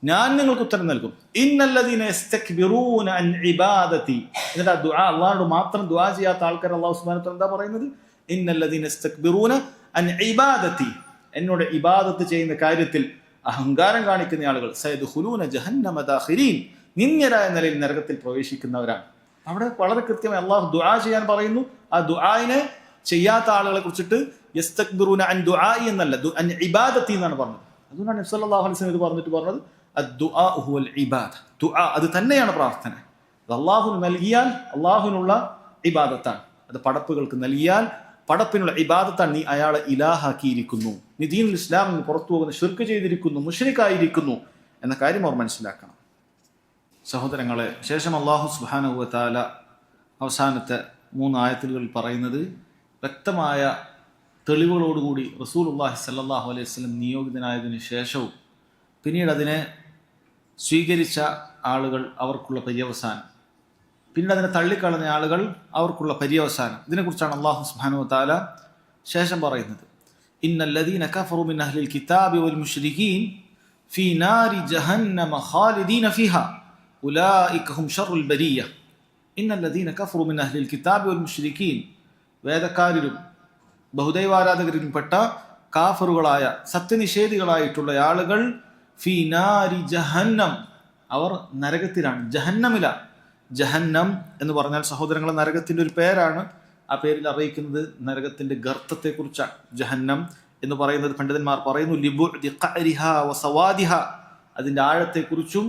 ഞാൻ നിങ്ങൾക്ക് ഉത്തരം നൽകും, ഇന്നൽ ലദീന യസ്തക്ബിറൂന അൻ ഇബാദതി. എന്നിട്ട് ആ ദുആ, അല്ലാഹുവോട് മാത്രം ദുആ ചെയ്യാത്ത ആൾക്കാർ അല്ലാഹു സുബ്ഹാനഹു വ തആല എന്താ പറയുന്നത്? ഇന്നൽ ലദീന യസ്തക്ബിറൂന അൻ ഇബാദതി, എന്നോട് ഇബാദത്ത് ചെയ്യുന്ന കാര്യത്തിൽ അഹങ്കാരം കാണിക്കുന്ന ആളുകൾ സയദ്ഖുലൂന ജഹന്നമ ദാഖിരീൻ, നിന്ദ്യരായ നിലയിൽ നരകത്തിൽ പ്രവേശിക്കുന്നവരാണ്. അവിടെ വളരെ കൃത്യമായി അള്ളാഹു ദുആ ചെയ്യാൻ പറയുന്നു. ആ ദുആഇനെ ചെയ്യാത്ത ആളുകളെ കുറിച്ചിട്ട് യസ്തക്ബിറൂന അൻ ദുആഇ എന്നല്ല, അൻ ഇബാദത്തി എന്നാണ് പറഞ്ഞത്. അതുകൊണ്ടാണ് നബി സല്ലല്ലാഹു അലൈഹി വസല്ലം ഇത് പറഞ്ഞത് അദ്ദുആ ഹുവൽ ഇബാദ, ദുആ അത് തന്നെയാണ് പ്രാർത്ഥന. അത് അള്ളാഹുവിന് നൽകിയാൽ അള്ളാഹുവിനുള്ള ഇബാദത്താണ്. അത് പടപ്പുകൾക്ക് നൽകിയാൽ പടപ്പിനുള്ള ഇബാദത്താണ്. നീ അയാളെ ഇലാഹാക്കിയിരിക്കുന്നു, നീ ദീനുൽ ഇസ്ലാമിൽ നിന്ന് പുറത്തു പോകുന്ന ശിർക്ക് ചെയ്തിരിക്കുന്നു, മുശ്രിക്കായിരിക്കുന്നു എന്ന കാര്യം അവർ മനസ്സിലാക്കണം. സഹോദരങ്ങളെ, ശേഷം അല്ലാഹു സുബ്ഹാനഹു വ തആല അവസാനത്തെ 3 ആയത്തുകളിൽ പറയുന്നത് വ്യക്തമായ തെളിവുകളോടുകൂടി റസൂലുള്ളാഹി സ്വല്ലല്ലാഹു അലൈഹി വസല്ലം നിയോഗിതനായതിനു ശേഷവും പിന്നീട് അതിനെ സ്വീകരിച്ച ആളുകൾ അവർക്കുള്ള പര്യവസാനം, പിന്നീട് അതിനെ തള്ളിക്കളഞ്ഞ ആളുകൾ അവർക്കുള്ള പര്യവസാനം, ഇതിനെക്കുറിച്ചാണ് അല്ലാഹു സുബ്ഹാനഹു വ തആല ശേഷം പറയുന്നത്. ഇന്നൽ ലദീന കഫറു മിൻ അഹ്ലിൽ കിതാബി വൽ മുശ്രികീൻ ഫീ നാരി ജഹന്നമ ഖാലിദീന ഫീഹാ ഉലൈക ഹും ശർറുൽ ബരിയ്യ. ഇന്നൽ ലദീന കഫറു മിൻ അഹ്ലിൽ കിതാബി വൽ മുശ്രികീൻ, വേദക്കാരിലും ബഹുദൈവാരാധകരിലും പെട്ട കാഫറുകളായ സത്യനിഷേധികളായിട്ടുള്ള ആളുകൾ ഫീ നാരി ജഹന്നം, അവർ നരകത്തിലാണ്, ജഹന്നമിലാണ്. ജഹന്നം എന്ന് പറഞ്ഞാൽ സഹോദരങ്ങളെ നരകത്തിൻ്റെ ഒരു പേരാണ്. ആ പേരിൽ അറിയിക്കുന്നത് നരകത്തിൻ്റെ ഗർത്തത്തെക്കുറിച്ചാണ്. ജഹന്നം എന്ന് പറയുന്നത് പണ്ഡിതന്മാർ പറയുന്നു ലിബുഅ്ദി ഖഅരിഹാ വസവാദിഹ, അതിൻ്റെ ആഴത്തെക്കുറിച്ചും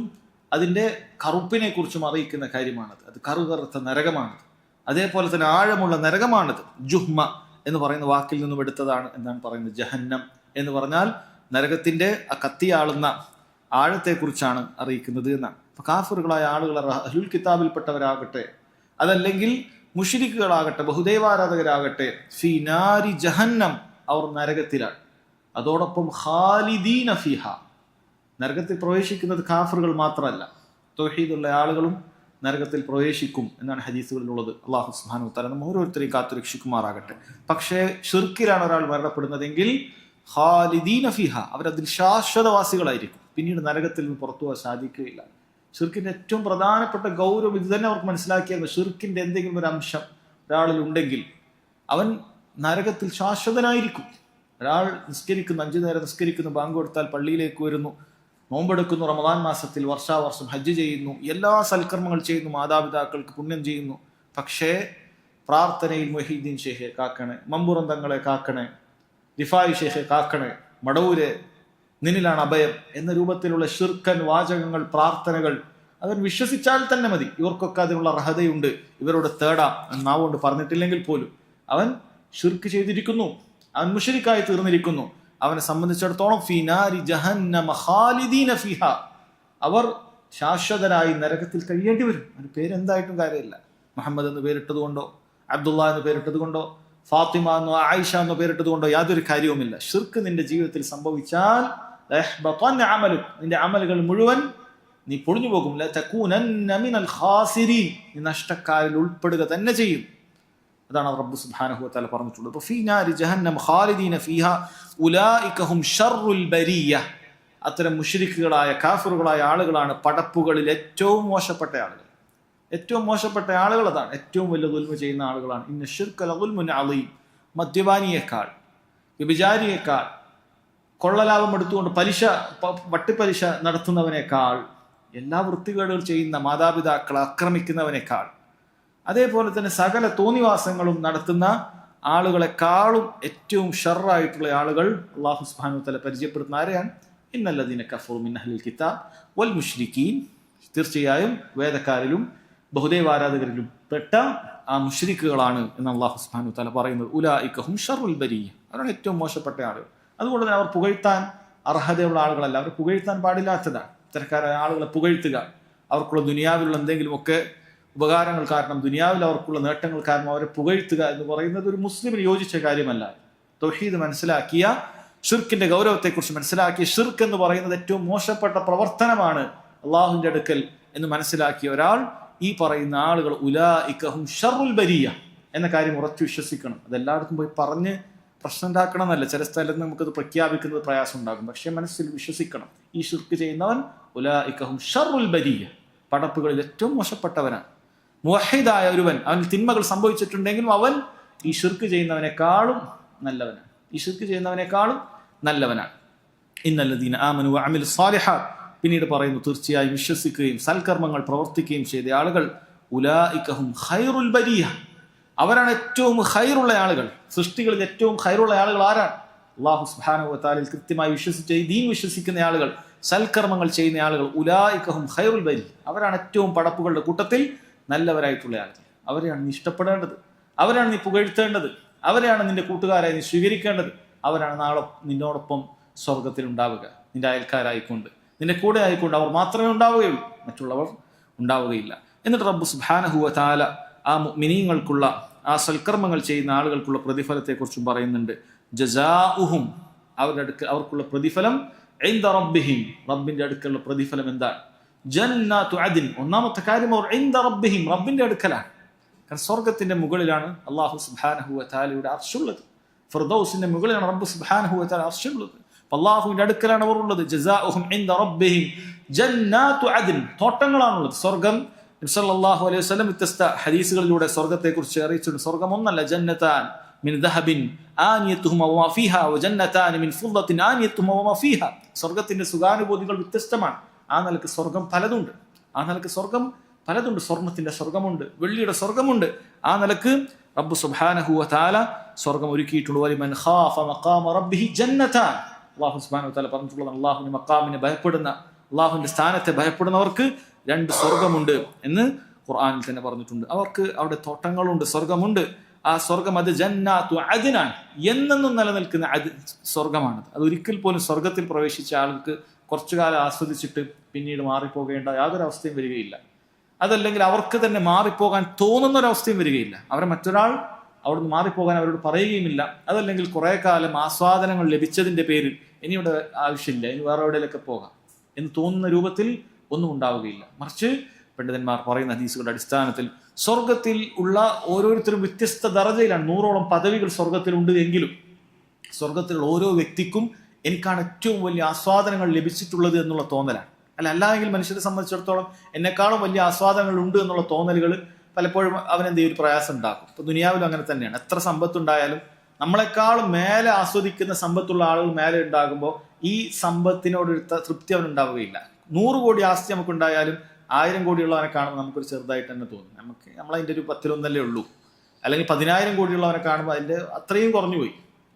അതിൻ്റെ കറുപ്പിനെ കുറിച്ചും അറിയിക്കുന്ന കാര്യമാണത്. അത് കറുകറുത്ത നരകമാണത്. അതേപോലെ തന്നെ ആഴമുള്ള നരകമാണത്. ജുഹ്മ എന്ന് പറയുന്ന വാക്കിൽ നിന്നും എടുത്തതാണ് എന്നാണ് പറയുന്നത്. ജഹന്നം എന്ന് പറഞ്ഞാൽ നരകത്തിൻ്റെ ആ കത്തിയാളുന്ന ആഴത്തെക്കുറിച്ചാണ് അറിയിക്കുന്നത് എന്നാണ്. അപ്പൊ കാഫിറുകളായ ആളുകൾ അഹ്ലുൽ കിതാബിൽപ്പെട്ടവരാകട്ടെ അതല്ലെങ്കിൽ മുശ്രിക്കുകളാകട്ടെ ബഹുദൈവാരാധകരാകട്ടെ ഫീ നാരി ജഹന്നം, അവർ നരകത്തിലാണ്. അതോടൊപ്പം ഖാലിദീന ഫീഹ, നരകത്തിൽ പ്രവേശിക്കുന്നത് കാഫിറുകൾ മാത്രമല്ല, തൗഹീദുള്ള ആളുകളും നരകത്തിൽ പ്രവേശിക്കും എന്നാണ് ഹദീസുകളിലുള്ളത്. അല്ലാഹു സുബ്ഹാനഹു വ തആല നമ്മ ഓരോരുത്തരെയും കാത്തുരക്ഷിക്കുമാറാകട്ടെ. പക്ഷേ ഷിർക്കിലാണ് ഒരാൾ മരണപ്പെടുന്നതെങ്കിൽ ഖാലിദീന ഫീഹ, അവരതിൽ ശാശ്വതവാസികളായിരിക്കും, പിന്നീട് നരകത്തിൽ നിന്ന് പുറത്തു പോകാൻ സാധിക്കുകയില്ല. ഷിർക്കിന്റെ ഏറ്റവും പ്രധാനപ്പെട്ട ഗൗരവം ഇത് തന്നെ അവർക്ക് മനസ്സിലാക്കിയാൽ, ഷിർക്കിന്റെ എന്തെങ്കിലും ഒരു അംശം ഒരാളിൽ ഉണ്ടെങ്കിൽ അവൻ നരകത്തിൽ ശാശ്വതനായിരിക്കും. ഒരാൾ നിസ്കരിക്കുന്നു, 5 നേരം നിസ്കരിക്കുന്നു, ബാങ്ക് കൊടുത്താൽ പള്ളിയിലേക്ക് വരുന്നു, നോമ്പെടുക്കുന്നു, റമദാൻ മാസത്തിൽ വർഷാവർഷം ഹജ്ജ് ചെയ്യുന്നു, എല്ലാ സൽക്കർമ്മങ്ങൾ ചെയ്യുന്നു, മാതാപിതാക്കൾക്ക് പുണ്യം ചെയ്യുന്നു. പക്ഷേ പ്രാർത്ഥനയിൽ മുഹീദ്ദീൻ ഷെയ്ഖെ കാക്കണേ, മമ്പുറം തങ്ങളെ കാക്കണേ, റിഫായി ഷെയ്ഖെ കാക്കണേ, മടവൂരെ നിന്നിലാണ് അഭയം എന്ന രൂപത്തിലുള്ള ഷിർക്കൻ വാചകങ്ങൾ, പ്രാർത്ഥനകൾ അവൻ വിശ്വസിച്ചാൽ തന്നെ മതി. ഇവർക്കൊക്കെ അതിനുള്ള അർഹതയുണ്ട്, ഇവരോട് തേടാം എന്നാവുകൊണ്ട് പറഞ്ഞിട്ടില്ലെങ്കിൽ പോലും അവൻ ഷിർക്ക് ചെയ്തിരിക്കുന്നു, അവൻ മുശ്രിക്കായി തീർന്നിരിക്കുന്നു. അവനെ സംബന്ധിച്ചിടത്തോളം ഫീ നാരി ജഹന്നമ ഖാലിദീന ഫീഹ, അവർ ശാശ്വതരായി നരകത്തിൽ കഴിയേണ്ടി വരും. അവൻ്റെ പേരെന്തായിട്ടും കാര്യമില്ല. മുഹമ്മദ് എന്ന് പേരിട്ടത് കൊണ്ടോ, അബ്ദുള്ള എന്ന് പേരിട്ടത് കൊണ്ടോ, ഫാത്തിമ എന്നോ ആയിഷ എന്നോ പേരിട്ടത് കൊണ്ടോ യാതൊരു കാര്യവുമില്ല. ഷിർക്ക് നിന്റെ ജീവിതത്തിൽ സംഭവിച്ചാൽ നിന്റെ അമലുകൾ മുഴുവൻ നീ പൊളിഞ്ഞു പോകും. ലതകൂനന്ന മിനൽ ഖാസിരീൻ, നീ നഷ്ടക്കാരിൽ ഉൾപ്പെടുക തന്നെ ചെയ്യും. അതാണ് റബ്ബ് സുബ്ഹാനഹു വ തആല പറഞ്ഞിട്ടുള്ളത്. ഫീ നാരി ജഹന്നം ഖാലിദീന ഫീഹ ഉലൈക ഹും ശർറുൽ ബരിയ്യ, അത്തരം മുശ്രിക്കുകളായ കാഫിറുകളായ ആളുകളാണ് പടപ്പുകളിൽ ഏറ്റവും മോശപ്പെട്ട ആളുകൾ. ഏറ്റവും മോശപ്പെട്ട ആളുകൾ അതാണ്, ഏറ്റവും വലിയ ദുൽമ ചെയ്യുന്ന ആളുകളാണ്. ഇന്ന ശിർക ലദുൽമുൻ അളീം, മദ്യപാനിയേക്കാൾ, വ്യഭിചാരിയേക്കാൾ, കൊള്ളലാഭം എടുത്തുകൊണ്ട് വട്ടിപ്പലിശ നടത്തുന്നവനേക്കാൾ, എല്ലാ വൃത്തികേടുകൾ ചെയ്യുന്ന മാതാപിതാക്കളെ ആക്രമിക്കുന്നവനേക്കാൾ, അതേപോലെ തന്നെ സകല തോന്നിവാസങ്ങളും നടത്തുന്ന ആളുകളെക്കാളും ഏറ്റവും ഷർറായിട്ടുള്ള ആളുകൾ അല്ലാഹു സുബ്ഹാനഹു വ തആല പരിചയപ്പെടുത്തുന്ന ആരെയാണ്? ഇന്നല്ലദീന കഫറു മിൻ അഹ്ലിൽ കിതാബ് വൽ മുശ്രിക്കീൻ, തീർച്ചയായും വേദക്കാരിലും ബഹുദൈവാരാധകരിലും പെട്ട ആ മുശ്രിക്കുകളാണ് എന്ന് അല്ലാഹു സുബ്ഹാനഹു വ തആല പറയുന്നത്. ഉലൈക ഹും ശർറുൽ ബരിയ്യ, അവരാണ് ഏറ്റവും മോശപ്പെട്ട ആളുകൾ. അതുകൊണ്ട് തന്നെ അവർ പുകഴ്ത്താൻ അർഹതയുള്ള ആളുകളല്ല, അവർ പുകഴ്ത്താൻ പാടില്ലാത്തതാണ്. ഇത്തരക്കാരായ ആളുകളെ പുകഴ്ത്തുക, അവർക്കുള്ള ദുനിയാവിലുള്ള എന്തെങ്കിലുമൊക്കെ ഉപകാരങ്ങൾ കാരണം, ദുനിയാവിൽ അവർക്കുള്ള നേട്ടങ്ങൾ കാരണം അവരെ പുകഴ്ത്തുക എന്ന് പറയുന്നത് ഒരു മുസ്ലിമിന് യോജിച്ച കാര്യമല്ല. തൗഹീദ് മനസ്സിലാക്കിയ ഷിർക്കിന്റെ ഗൗരവത്തെക്കുറിച്ച് മനസ്സിലാക്കി ഷിർക്ക് എന്ന് പറയുന്നത് ഏറ്റവും മോശപ്പെട്ട പ്രവർത്തനമാണ് അള്ളാഹുവിന്റെ അടുക്കൽ എന്ന് മനസ്സിലാക്കിയ ഒരാൾ ഈ പറയുന്ന ആളുകൾ ഉലൈകഹും ശർറുൽ ബരിയ എന്ന കാര്യം ഉറച്ചു വിശ്വസിക്കണം. അതെല്ലായിടത്തും പോയി പറഞ്ഞ് പ്രശ്നം ഉണ്ടാക്കണം എന്നല്ല. ചില സ്ഥലത്ത് നമുക്കത് പ്രഖ്യാപിക്കുന്നത് പ്രയാസം ഉണ്ടാകും. പക്ഷെ മനസ്സിൽ വിശ്വസിക്കണം, ഈ ഷിർക്ക് ചെയ്യുന്നവൻ ഉലൈകഹും ശർറുൽ ബരിയ, പടപ്പുകളിൽ ഏറ്റവും മോശപ്പെട്ടവനാണ്. മുവഹിദായ ഒരുവൻ, അവൻ തിന്മകൾ സംഭവിച്ചിട്ടുണ്ടെങ്കിലും അവൻ ഈ ഷിർക്ക് ചെയ്യുന്നവനേക്കാളും നല്ലവനാണ്. ഈ ഷിർക്ക് ചെയ്യുന്നവനേക്കാളും നല്ലവനാണ്. ഇന്നല്ലദീന ആമനു വഅമിലു സ്സാലിഹാത്ത്, പിന്നീട് പറയുന്നു തീർച്ചയായും വിശ്വസിക്കുകയും സൽക്കർമ്മങ്ങൾ പ്രവർത്തിക്കുകയും ചെയ്ത ആളുകൾ ഉലൈകഹും ഖൈറുൽ ബരിയ, അവരാണ് ഏറ്റവും ഖൈറുള്ള ആളുകൾ. സൃഷ്ടികളിൽ ഏറ്റവും ഖൈറുള്ള ആളുകൾ ആരാണ്? അല്ലാഹു സുബ്ഹാനഹു വ തആലയിൽ കൃത്യമായി വിശ്വസിച്ച ഈ ദീൻ വിശ്വസിക്കുന്ന ആളുകൾ, സൽക്കർമ്മങ്ങൾ ചെയ്യുന്ന ആളുകൾ ഉലൈകഹും ഖൈറുൽ ബരിയ, അവരാണ് ഏറ്റവും പടപ്പുകളുടെ കൂട്ടത്തിൽ നല്ലവരായിട്ടുള്ള ആളുകൾ. അവരെയാണ് നീ ഇഷ്ടപ്പെടേണ്ടത്, അവരാണ് നീ പുകഴ്ത്തേണ്ടത്, അവരെയാണ് നിന്റെ കൂട്ടുകാരായി നീ സ്വീകരിക്കേണ്ടത്. അവരാണ് നാളെ നിന്നോടൊപ്പം സ്വർഗത്തിൽ ഉണ്ടാവുക, നിന്റെ അയൽക്കാരായിക്കൊണ്ട്, നിന്റെ കൂടെ ആയിക്കൊണ്ട്. അവർ മാത്രമേ ഉണ്ടാവുകയുള്ളൂ, മറ്റുള്ളവർ ഉണ്ടാവുകയില്ല. എന്നിട്ട് റബ്ബ് സുബ്ഹാനഹു വ തആല ആ മുഅ്മിനീങ്ങൾക്കുള്ള, ആ സൽക്കർമ്മങ്ങൾ ചെയ്യുന്ന ആളുകൾക്കുള്ള പ്രതിഫലത്തെക്കുറിച്ചും പറയുന്നുണ്ട്. ജസാഉഹും, അവരുടെ അടുക്കൽ അവർക്കുള്ള പ്രതിഫലം ഇൻദ റബ്ബിഹിം, റബ്ബിന്റെ അടുക്കലുള്ള പ്രതിഫലം എന്താണ്? ജന്നത്തു അദ്ൻ. ഒന്നാമത്തെ കാര്യം അവർ ഇൻദ റബ്ബിഹിം, റബ്ബിന്റെ അടുക്കലാണ്. കാരണം സ്വർഗത്തിന്റെ മുകളിലാണ് അല്ലാഹു സുബ്ഹാനഹു വ തആലയുടെ അർശുള്ളത്. ഫിർദൗസിന്റെ മുകളിലാണ് റബ്ബ് സുബ്ഹാനഹു വ തആല അർശുള്ളത്. അല്ലാഹുവിന്റെ അടുക്കലാണ് അവർ ഉള്ളത്. ജസാഉഹും ഇൻദ റബ്ബിഹിം ജന്നത്തു അദ്ൻ, തോട്ടങ്ങളാണുള്ളത്. സ്വർഗം നബി സല്ലല്ലാഹു അലൈഹി വസല്ലം വ്യത്യസ്ത ഹദീസുകളിലൂടെ സ്വർഗത്തെക്കുറിച്ച് അറിയിച്ചിട്ടുണ്ട്. സ്വർഗം ഒന്നല്ല, ജന്നതാൻ മിൻ ദഹബിൻ ആനിയതുഹുമ വമാ ഫീഹാ വജന്നതാൻ മിൻ ഫിദ്ദത്തിൻ ആനിയതുഹുമ വമാ ഫീഹാ. സ്വർഗത്തിന്റെ സുഖാനുഭൂതികൾ വ്യത്യസ്തമാണ്. ആ നിലക്ക് സ്വർഗം പലതുണ്ട്. സ്വർണത്തിന്റെ സ്വർഗമുണ്ട്, വെള്ളിയുടെ സ്വർഗമുണ്ട്. ആ നിലക്ക് റബ്ബ് സുബ്ഹാനഹു വ തആല സ്വർഗം ഒരുക്കിയിട്ടുണ്ട്. വലിമൻ ഖാഫ മഖാമ റബ്ബിഹി ജന്നതാൻ. അല്ലാഹു സുബ്ഹാനഹു വ തആല പറഞ്ഞിട്ടുള്ളത്, അല്ലാഹുവിന്റെ മഖാമിനെ ഭയപ്പെടുന്ന, അല്ലാഹുവിന്റെ സ്ഥാനത്തെ ഭയപ്പെടുന്നവർക്ക് 2 സ്വർഗമുണ്ട് എന്ന് ഖുർആനിൽ തന്നെ പറഞ്ഞിട്ടുണ്ട്. അവർക്ക് അവിടെ തോട്ടങ്ങളുണ്ട്, സ്വർഗമുണ്ട്. ആ സ്വർഗം അത് ജന്നാത്തു അദ്നാണ്, എന്നെന്നും നിലനിൽക്കുന്ന സ്വർഗമാണത്. അത് ഒരിക്കൽ പോലും സ്വർഗത്തിൽ പ്രവേശിച്ച ആൾക്ക് കുറച്ചു കാലം ആസ്വദിച്ചിട്ട് പിന്നീട് മാറിപ്പോകേണ്ട യാതൊരു അവസ്ഥയും വരികയില്ല. അതല്ലെങ്കിൽ അവർക്ക് തന്നെ മാറിപ്പോകാൻ തോന്നുന്ന ഒരവസ്ഥയും വരികയില്ല. അവരെ മറ്റൊരാൾ അവിടുന്ന് മാറിപ്പോകാൻ അവരോട് പറയുകയുമില്ല. അതല്ലെങ്കിൽ കുറെ കാലം ആസ്വാദനങ്ങൾ ലഭിച്ചതിന്റെ പേരിൽ ഇനി ഇവിടെ ആവശ്യമില്ല, ഇനി വേറെ എവിടെയൊക്കെ പോകാം എന്ന് തോന്നുന്ന രൂപത്തിൽ ഒന്നും ഉണ്ടാവുകയില്ല. മറിച്ച് പണ്ഡിതന്മാർ പറയുന്ന ഹദീസുകളുടെ അടിസ്ഥാനത്തിൽ സ്വർഗത്തിൽ ഉള്ള ഓരോരുത്തരും വ്യത്യസ്ത ദറജയിലാണ്. 100ഓളം പദവികൾ സ്വർഗത്തിലുണ്ട് എങ്കിലും സ്വർഗത്തിലുള്ള ഓരോ വ്യക്തിക്കും എനിക്കാണ് ഏറ്റവും വലിയ ആസ്വാദനങ്ങൾ ലഭിച്ചിട്ടുള്ളത് എന്നുള്ള തോന്നലാണ്. അല്ലായെങ്കിൽ മനുഷ്യരെ സംബന്ധിച്ചിടത്തോളം എന്നെക്കാളും വലിയ ആസ്വാദനങ്ങൾ ഉണ്ട് എന്നുള്ള തോന്നലുകൾ പലപ്പോഴും അവനെന്തെങ്കിലും ഒരു പ്രയാസം ഉണ്ടാക്കും. ഇപ്പൊ ദുനിയാവിലും അങ്ങനെ തന്നെയാണ്. എത്ര സമ്പത്തുണ്ടായാലും നമ്മളെക്കാളും മേലെ ആസ്വദിക്കുന്ന സമ്പത്തുള്ള ആളുകൾ മേലെ ഉണ്ടാകുമ്പോൾ ഈ സമ്പത്തിനോടൊരു തൃപ്തി അവനുണ്ടാവുകയില്ല. 100 കോടി ആസ്തി നമുക്കുണ്ടായാലും 1000 കോടിയുള്ളവനെ കാണുമ്പോൾ നമുക്കൊരു ചെറുതായിട്ട് തന്നെ തോന്നും. നമ്മളതിൻ്റെ ഒരു 10-1 ഉള്ളൂ. അല്ലെങ്കിൽ 10,000 കോടിയുള്ളവനെ കാണുമ്പോൾ അതിൻ്റെ അത്രയും കുറഞ്ഞു പോയി.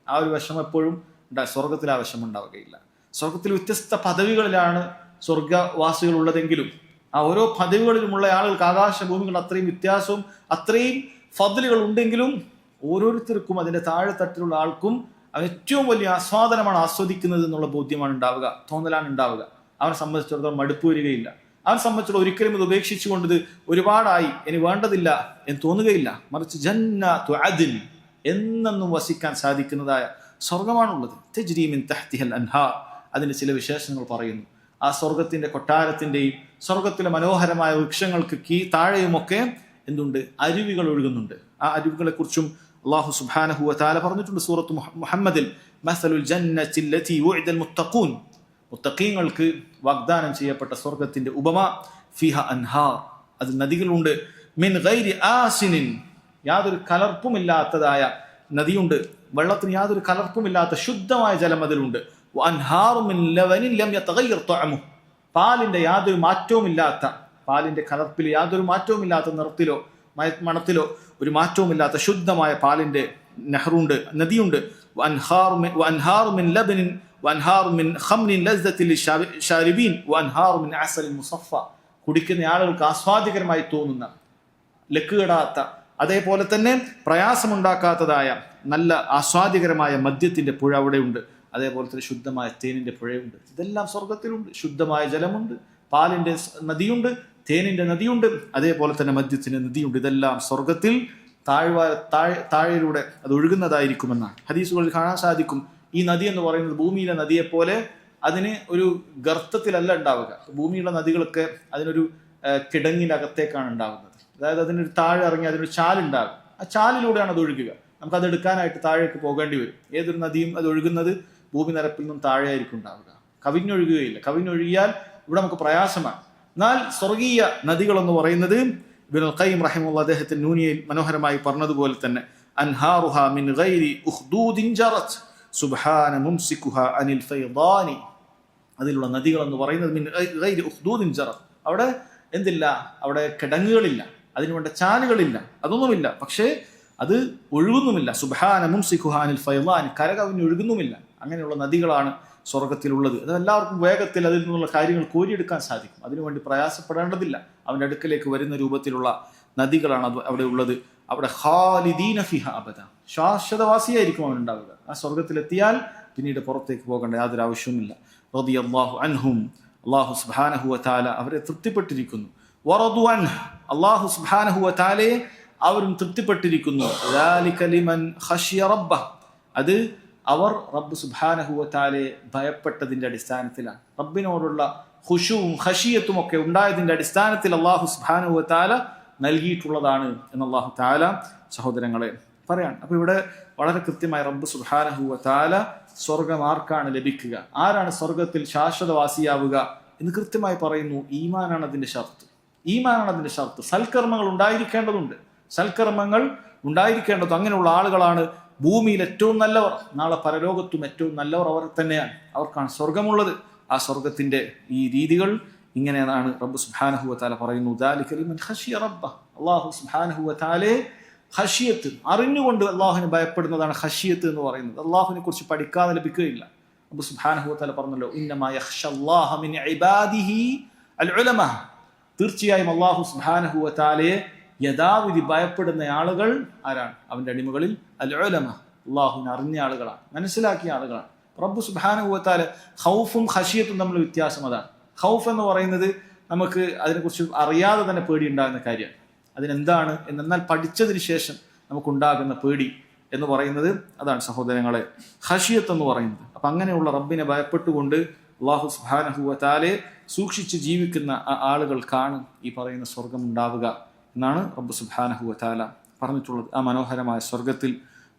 ആ ഒരു വിഷമം എപ്പോഴും സ്വർഗത്തിൽ ആ വിഷമം ഉണ്ടാവുകയില്ല. സ്വർഗത്തിൽ വ്യത്യസ്ത പദവികളിലാണ് സ്വർഗവാസികൾ ഉള്ളതെങ്കിലും ആ ഓരോ പദവികളിലുമുള്ള ആളുകൾക്ക് ആകാശഭൂമികൾ അത്രയും വ്യത്യാസവും അത്രയും ഫദ്ലുകൾ ഉണ്ടെങ്കിലും ഓരോരുത്തർക്കും അതിന്റെ താഴെ തട്ടിലുള്ള ആൾക്കും അവൻ ഏറ്റവും വലിയ ആസ്വാദനമാണ് ആസ്വദിക്കുന്നത് എന്നുള്ള ബോധ്യമാണ് ഉണ്ടാവുക, തോന്നലാണ് ഉണ്ടാവുക. അവനെ സംബന്ധിച്ചിടത്തോളം മടുപ്പ് വരികയില്ല. അവനെ സംബന്ധിച്ചിടത്തോളം ഒരിക്കലും ഇത് ഉപേക്ഷിച്ചുകൊണ്ടത് ഒരുപാടായി ഇനി വേണ്ടതില്ല എന്ന് തോന്നുകയില്ല. മറിച്ച് ജന്നത്തു അദ്ൻ, എന്നെന്നും വസിക്കാൻ സാധിക്കുന്നതായ സ്വർഗമാണുള്ളത്. തജ്രി മിൻ തഹ്തിഹൽ അൻഹാർ, അതിന്റെ ചില വിശേഷണങ്ങൾ പറയുന്നു. ആ സ്വർഗത്തിന്റെ കൊട്ടാരത്തിന്റെയും സ്വർഗത്തിലെ മനോഹരമായ വൃക്ഷങ്ങൾക്ക് താഴെയുമൊക്കെ എന്തുണ്ട്? അരുവികൾ ഒഴുകുന്നുണ്ട്. ആ അരുവികളെ കുറിച്ചും അല്ലാഹു സുബ്ഹാനഹു വ തആല പറഞ്ഞിട്ടുണ്ട് സൂറത്ത് മുഹമ്മദിൽ. മസലുൽ ജന്നത്തി ലതി വഅദൽ മുത്തഖൂൻ, മുത്തഖീങ്ങൾക്ക് വാഗ്ദാനം ചെയ്യപ്പെട്ട സ്വർഗത്തിന്റെ ഉപമ ഫിഹ അൻഹാർ, അതിൽ നദികളുണ്ട്. മിൻ ഗൈരി ആസിനിൻ, യാതൊരു കലർപ്പുമില്ലാത്തതായ നദിയുണ്ട്. വെള്ളത്തിന് യാതൊരു കലർപ്പുമില്ലാത്ത ശുദ്ധമായ ജലം അതിലുണ്ട്. വഅൻഹാറു മിൻ ലബനിൻ ലം യതഗയ്യർ തഅമുഹു, പാലിന്റെ യാതൊരു മാറ്റവുമില്ലാത്ത, പാലിന്റെ കലർപ്പിൽ യാതൊരു മാറ്റവുമില്ലാത്ത, നിറത്തിലോ മണത്തിലോ ഒരു മാറ്റവുമില്ലാത്ത ശുദ്ധമായ പാലിന്റെ നെഹ്റുണ്ട്, നദിയുണ്ട്. വഅൻഹാറു മിൻ ലബനിൻ വഅൻഹാറു മിൻ ഖംറിൻ ലസ്സത്തിൽ ലിശാരിബീൻ വഅൻഹാറു മിൻ അസലിൻ മുസഫ, കുടിക്കുന്ന ആളുകൾക്ക് ആസ്വാദികരമായി തോന്നുന്ന, ലക്കുകെടാത്ത, അതേപോലെ തന്നെ പ്രയാസമുണ്ടാക്കാത്തതായ നല്ല ആസ്വാദികരമായ മദ്യത്തിന്റെ പുഴ അവിടെയുണ്ട്. അതേപോലെ തന്നെ ശുദ്ധമായ തേനിന്റെ പുഴയുണ്ട്. ഇതെല്ലാം സ്വർഗത്തിലുണ്ട്. ശുദ്ധമായ ജലമുണ്ട്, പാലിന്റെ നദിയുണ്ട്, തേനിന്റെ നദിയുണ്ട്, അതേപോലെ തന്നെ മദ്യത്തിന്റെ നദിയുണ്ട്. ഇതെല്ലാം സ്വർഗത്തിൽ താഴെയിലൂടെ അത് ഒഴുകുന്നതായിരിക്കുമെന്നാണ് ഹദീസുകളിൽ കാണാൻ സാധിക്കും. ഈ നദി എന്ന് പറയുന്നത് ഭൂമിയിലെ നദിയെപ്പോലെ അതിന് ഒരു ഗർത്തത്തിലല്ല ഉണ്ടാവുക. ഭൂമിയിലുള്ള നദികളൊക്കെ അതിനൊരു കിടങ്ങിനകത്തേക്കാണ് ഉണ്ടാകുന്നത്. അതായത് അതിനൊരു താഴെ ഇറങ്ങി അതിനൊരു ചാലുണ്ടാകും. ആ ചാലിലൂടെയാണ് അത് ഒഴുകുക. നമുക്കത് എടുക്കാനായിട്ട് താഴേക്ക് പോകേണ്ടി വരും. ഏതൊരു നദിയും അത് ഒഴുകുന്നത് ഭൂമി നിരപ്പിൽ നിന്നും താഴെയായിരിക്കും ഉണ്ടാവുക, കവിഞ്ഞൊഴുകുകയില്ല. കവിഞ്ഞൊഴുകിയാൽ ഇവിടെ നമുക്ക് പ്രയാസമാണ്. എന്നാൽ സ്വർഗീയ നദികൾ എന്ന് പറയുന്നത് ഇബ്നുൽ ഖയ്യിം റഹിമഹുല്ലാഹ് അദ്ദേഹത്തിന്റെ നൂനിയയിൽ മനോഹരമായി പറഞ്ഞതുപോലെ തന്നെ അൻഹാറുഹാ മിൻ ഗൈരി ഉഖ്ദൂദിൻ ജറത് സുബ്ഹാന മുംസികുഹാ അനിൽ ഫൈദാനി. അതിലുള്ള നദികൾ എന്ന് പറയുന്നത് മിൻ ഗൈരി ഉഖ്ദൂദിൻ ജറത്, അവിടെ എന്തില്ല, അവിടെ കിടങ്ങുകളില്ല, അതിനുവേണ്ട ചാലുകളില്ല, അതൊന്നുമില്ല. പക്ഷേ അത് ഒഴുകുന്നുമില്ല. സുബ്ഹാന മുംസികുഹാ അനിൽ ഫൈദാനി, കരകവിഞ്ഞ് ഒഴുകുന്നുമില്ല. അങ്ങനെയുള്ള നദികളാണ് സ്വർഗത്തിലുള്ളത്. അത് എല്ലാവർക്കും വേഗത്തിൽ അതിൽ നിന്നുള്ള കാര്യങ്ങൾ കോരിയെടുക്കാൻ സാധിക്കും. അതിനുവേണ്ടി പ്രയാസപ്പെടേണ്ടതില്ല. അവൻ്റെ അടുക്കലേക്ക് വരുന്ന രൂപത്തിലുള്ള നദികളാണ് അത് അവിടെ ഉള്ളത്. അവിടെ ഖാലിദീന ഫിഹ അബദ, ശാശ്വതവാസിയായിരിക്കും അവനുണ്ടാവുക. ആ സ്വർഗത്തിലെത്തിയാൽ പിന്നീട് പുറത്തേക്ക് പോകേണ്ട യാതൊരു ആവശ്യവുമില്ല. റളിയല്ലാഹു അൻഹും, അല്ലാഹു സുബ്ഹാനഹു വ തആല അവരെ തൃപ്തിപ്പെട്ടിരിക്കുന്നു. വറദു അൻഹു, അല്ലാഹു സുബ്ഹാനഹു വ തആലയെ അവരും തൃപ്തിപ്പെട്ടിരിക്കുന്നു. ദാലിക ലിമൻ ഖശിയ റബ്ബഹ്, അത് അവർ റബ്ബ് സുബ്ഹാനഹു വ തആലയെ ഭയപ്പെട്ടതിന്റെ അടിസ്ഥാനത്തിലാണ്. റബ്ബിനോടുള്ള ഖുശൂഉം ഖശിയത്തും ഒക്കെ ഉണ്ടായതിന്റെ അടിസ്ഥാനത്തിൽ അല്ലാഹു സുബ്ഹാനഹു വ തആല നൽകിയിട്ടുള്ളതാണ് എന്ന് അല്ലാഹു തആല സഹോദരങ്ങളെ പറയാണ്. അപ്പൊ ഇവിടെ വളരെ കൃത്യമായി റബ്ബ് സുബ്ഹാനഹു വ തആല സ്വർഗം ആർക്കാണ് ലഭിക്കുക, ആരാണ് സ്വർഗത്തിൽ ശാശ്വതവാസിയാവുക എന്ന് കൃത്യമായി പറയുന്നു. ഈമാനാണ് അതിന്റെ ഷർത്ത്. ഈമാനാണ് അതിന്റെ ഷർത്ത്. സൽക്കർമ്മങ്ങൾ ഉണ്ടായിരിക്കേണ്ടതുണ്ട്. സൽക്കർമ്മങ്ങൾ ഉണ്ടായിരിക്കേണ്ടത്. അങ്ങനെയുള്ള ആളുകളാണ് ഭൂമിയിൽ ഏറ്റവും നല്ലവർ. നാളെ പരലോകത്തും ഏറ്റവും നല്ലവർ അവർ തന്നെയാണ്. അവർക്കാണ് സ്വർഗമുള്ളത്. ആ സ്വർഗത്തിന്റെ ഈ രീതികൾ ഇങ്ങനെയാണ് റബ്ബ് സുബ്ഹാനഹു വ തആല പറയുന്നു. ദാലിക ലിമൻ ഖശിയ റബ്ബഹ്, അല്ലാഹു സുബ്ഹാനഹു വ തആലയെ ഖശിയത്ത്, അറിഞ്ഞുകൊണ്ട് അല്ലാഹുവിനെ ഭയപ്പെടുന്നതാണ് ഖശിയത്ത് എന്ന് പറയുന്നത്. അല്ലാഹുവിനെ കുറിച്ച് പഠിക്കാതെ ലഭിക്കുകയില്ല. റബ്ബ് സുബ്ഹാനഹു വ തആല പറഞ്ഞല്ലോ, ഇന്നമാ യഖ്ശല്ലാഹ മിൻ ഇബാദിഹി അൽ ഉലമാ, തീർച്ചയായും അല്ലാഹു സുബ്ഹാനഹു വ തആലയെ യഥാവിധി ഭയപ്പെടുന്ന ആളുകൾ ആരാണ്? അവന്റെ അടിമകളിൽ അൽ ഉലമ, അല്ലാഹുവിനെ അറിഞ്ഞ ആളുകളാണ്, മനസ്സിലാക്കിയ ആളുകളാണ്. റബ്ബ് സുബ്ഹാനഹു വ തആല ഖൗഫും ഖശിയത്തും തമ്മിൽ വ്യത്യാസം അതാണ്. ഖൗഫ് എന്ന് പറയുന്നത് നമുക്ക് അതിനെക്കുറിച്ച് അറിയാതെ തന്നെ പേടി ഉണ്ടാകുന്ന കാര്യമാണ്. അതിനെന്താണ് എന്നാൽ പഠിച്ചതിന് ശേഷം നമുക്കുണ്ടാകുന്ന പേടി എന്ന് പറയുന്നത് അതാണ് സഹോദരങ്ങളെ ഖശിയത്ത് എന്ന് പറയുന്നത്. അപ്പൊ അങ്ങനെയുള്ള റബ്ബിനെ ഭയപ്പെട്ടുകൊണ്ട് അല്ലാഹു സുബ്ഹാനഹു വ തആലയെ സൂക്ഷിച്ച് ജീവിക്കുന്ന ആളുകൾക്കാണ് ഈ പറയുന്ന സ്വർഗം ഉണ്ടാവുക എന്നാണ് റബ്ബ് സുബ്ഹാനഹു വ തആല പറഞ്ഞിട്ടുള്ളത്. ആ മനോഹരമായ സ്വർഗത്തിൽ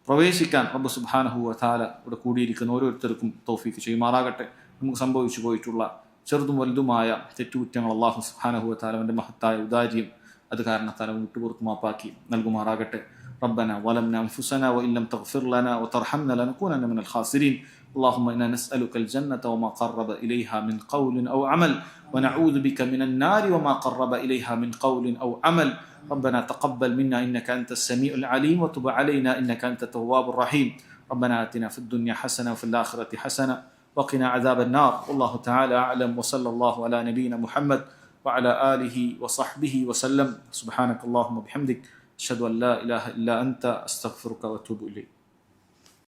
പ്രവേശിക്കാൻ റബ്ബ് സുബ്ഹാനഹു വ തആല ഇവിടെ കൂടിയിരിക്കുന്ന ഓരോരുത്തർക്കും തൗഫീക്ക് ചെയ്യുമാറാകട്ടെ. നമുക്ക് സംഭവിച്ചു പോയിട്ടുള്ള ചെറുതും വലുതുമായ തെറ്റുകുറ്റങ്ങൾ അല്ലാഹു സുബ്ഹാനഹു വ തആല അവന്റെ മഹത്തായ ഉദാര്യം അത് കാരണത്താൽ വിട്ടുപുറത്ത് മാപ്പാക്കി നൽകുമാറാകട്ടെ. ربنا ظلمنا أنفسنا وإن لم تغفر لنا وترحمنا لنكونن من الخاسرين. اللهم إنا نسألك الجنة وما قرب إليها من قول أو عمل، ونعوذ بك من النار وما قرب إليها من قول أو عمل. ربنا تقبل منا إنك أنت السميع العليم وتب علينا إنك أنت التواب الرحيم. ربنا آتنا في الدنيا حسنة وفي الآخرة حسنة وقنا عذاب النار. والله تعالى أعلم، وصلى الله على نبينا محمد وعلى آله وصحبه وسلم. سبحانك اللهم وبحمدك أشهد أن لا إله إلا أنت أستغفرك وأتوب إليك.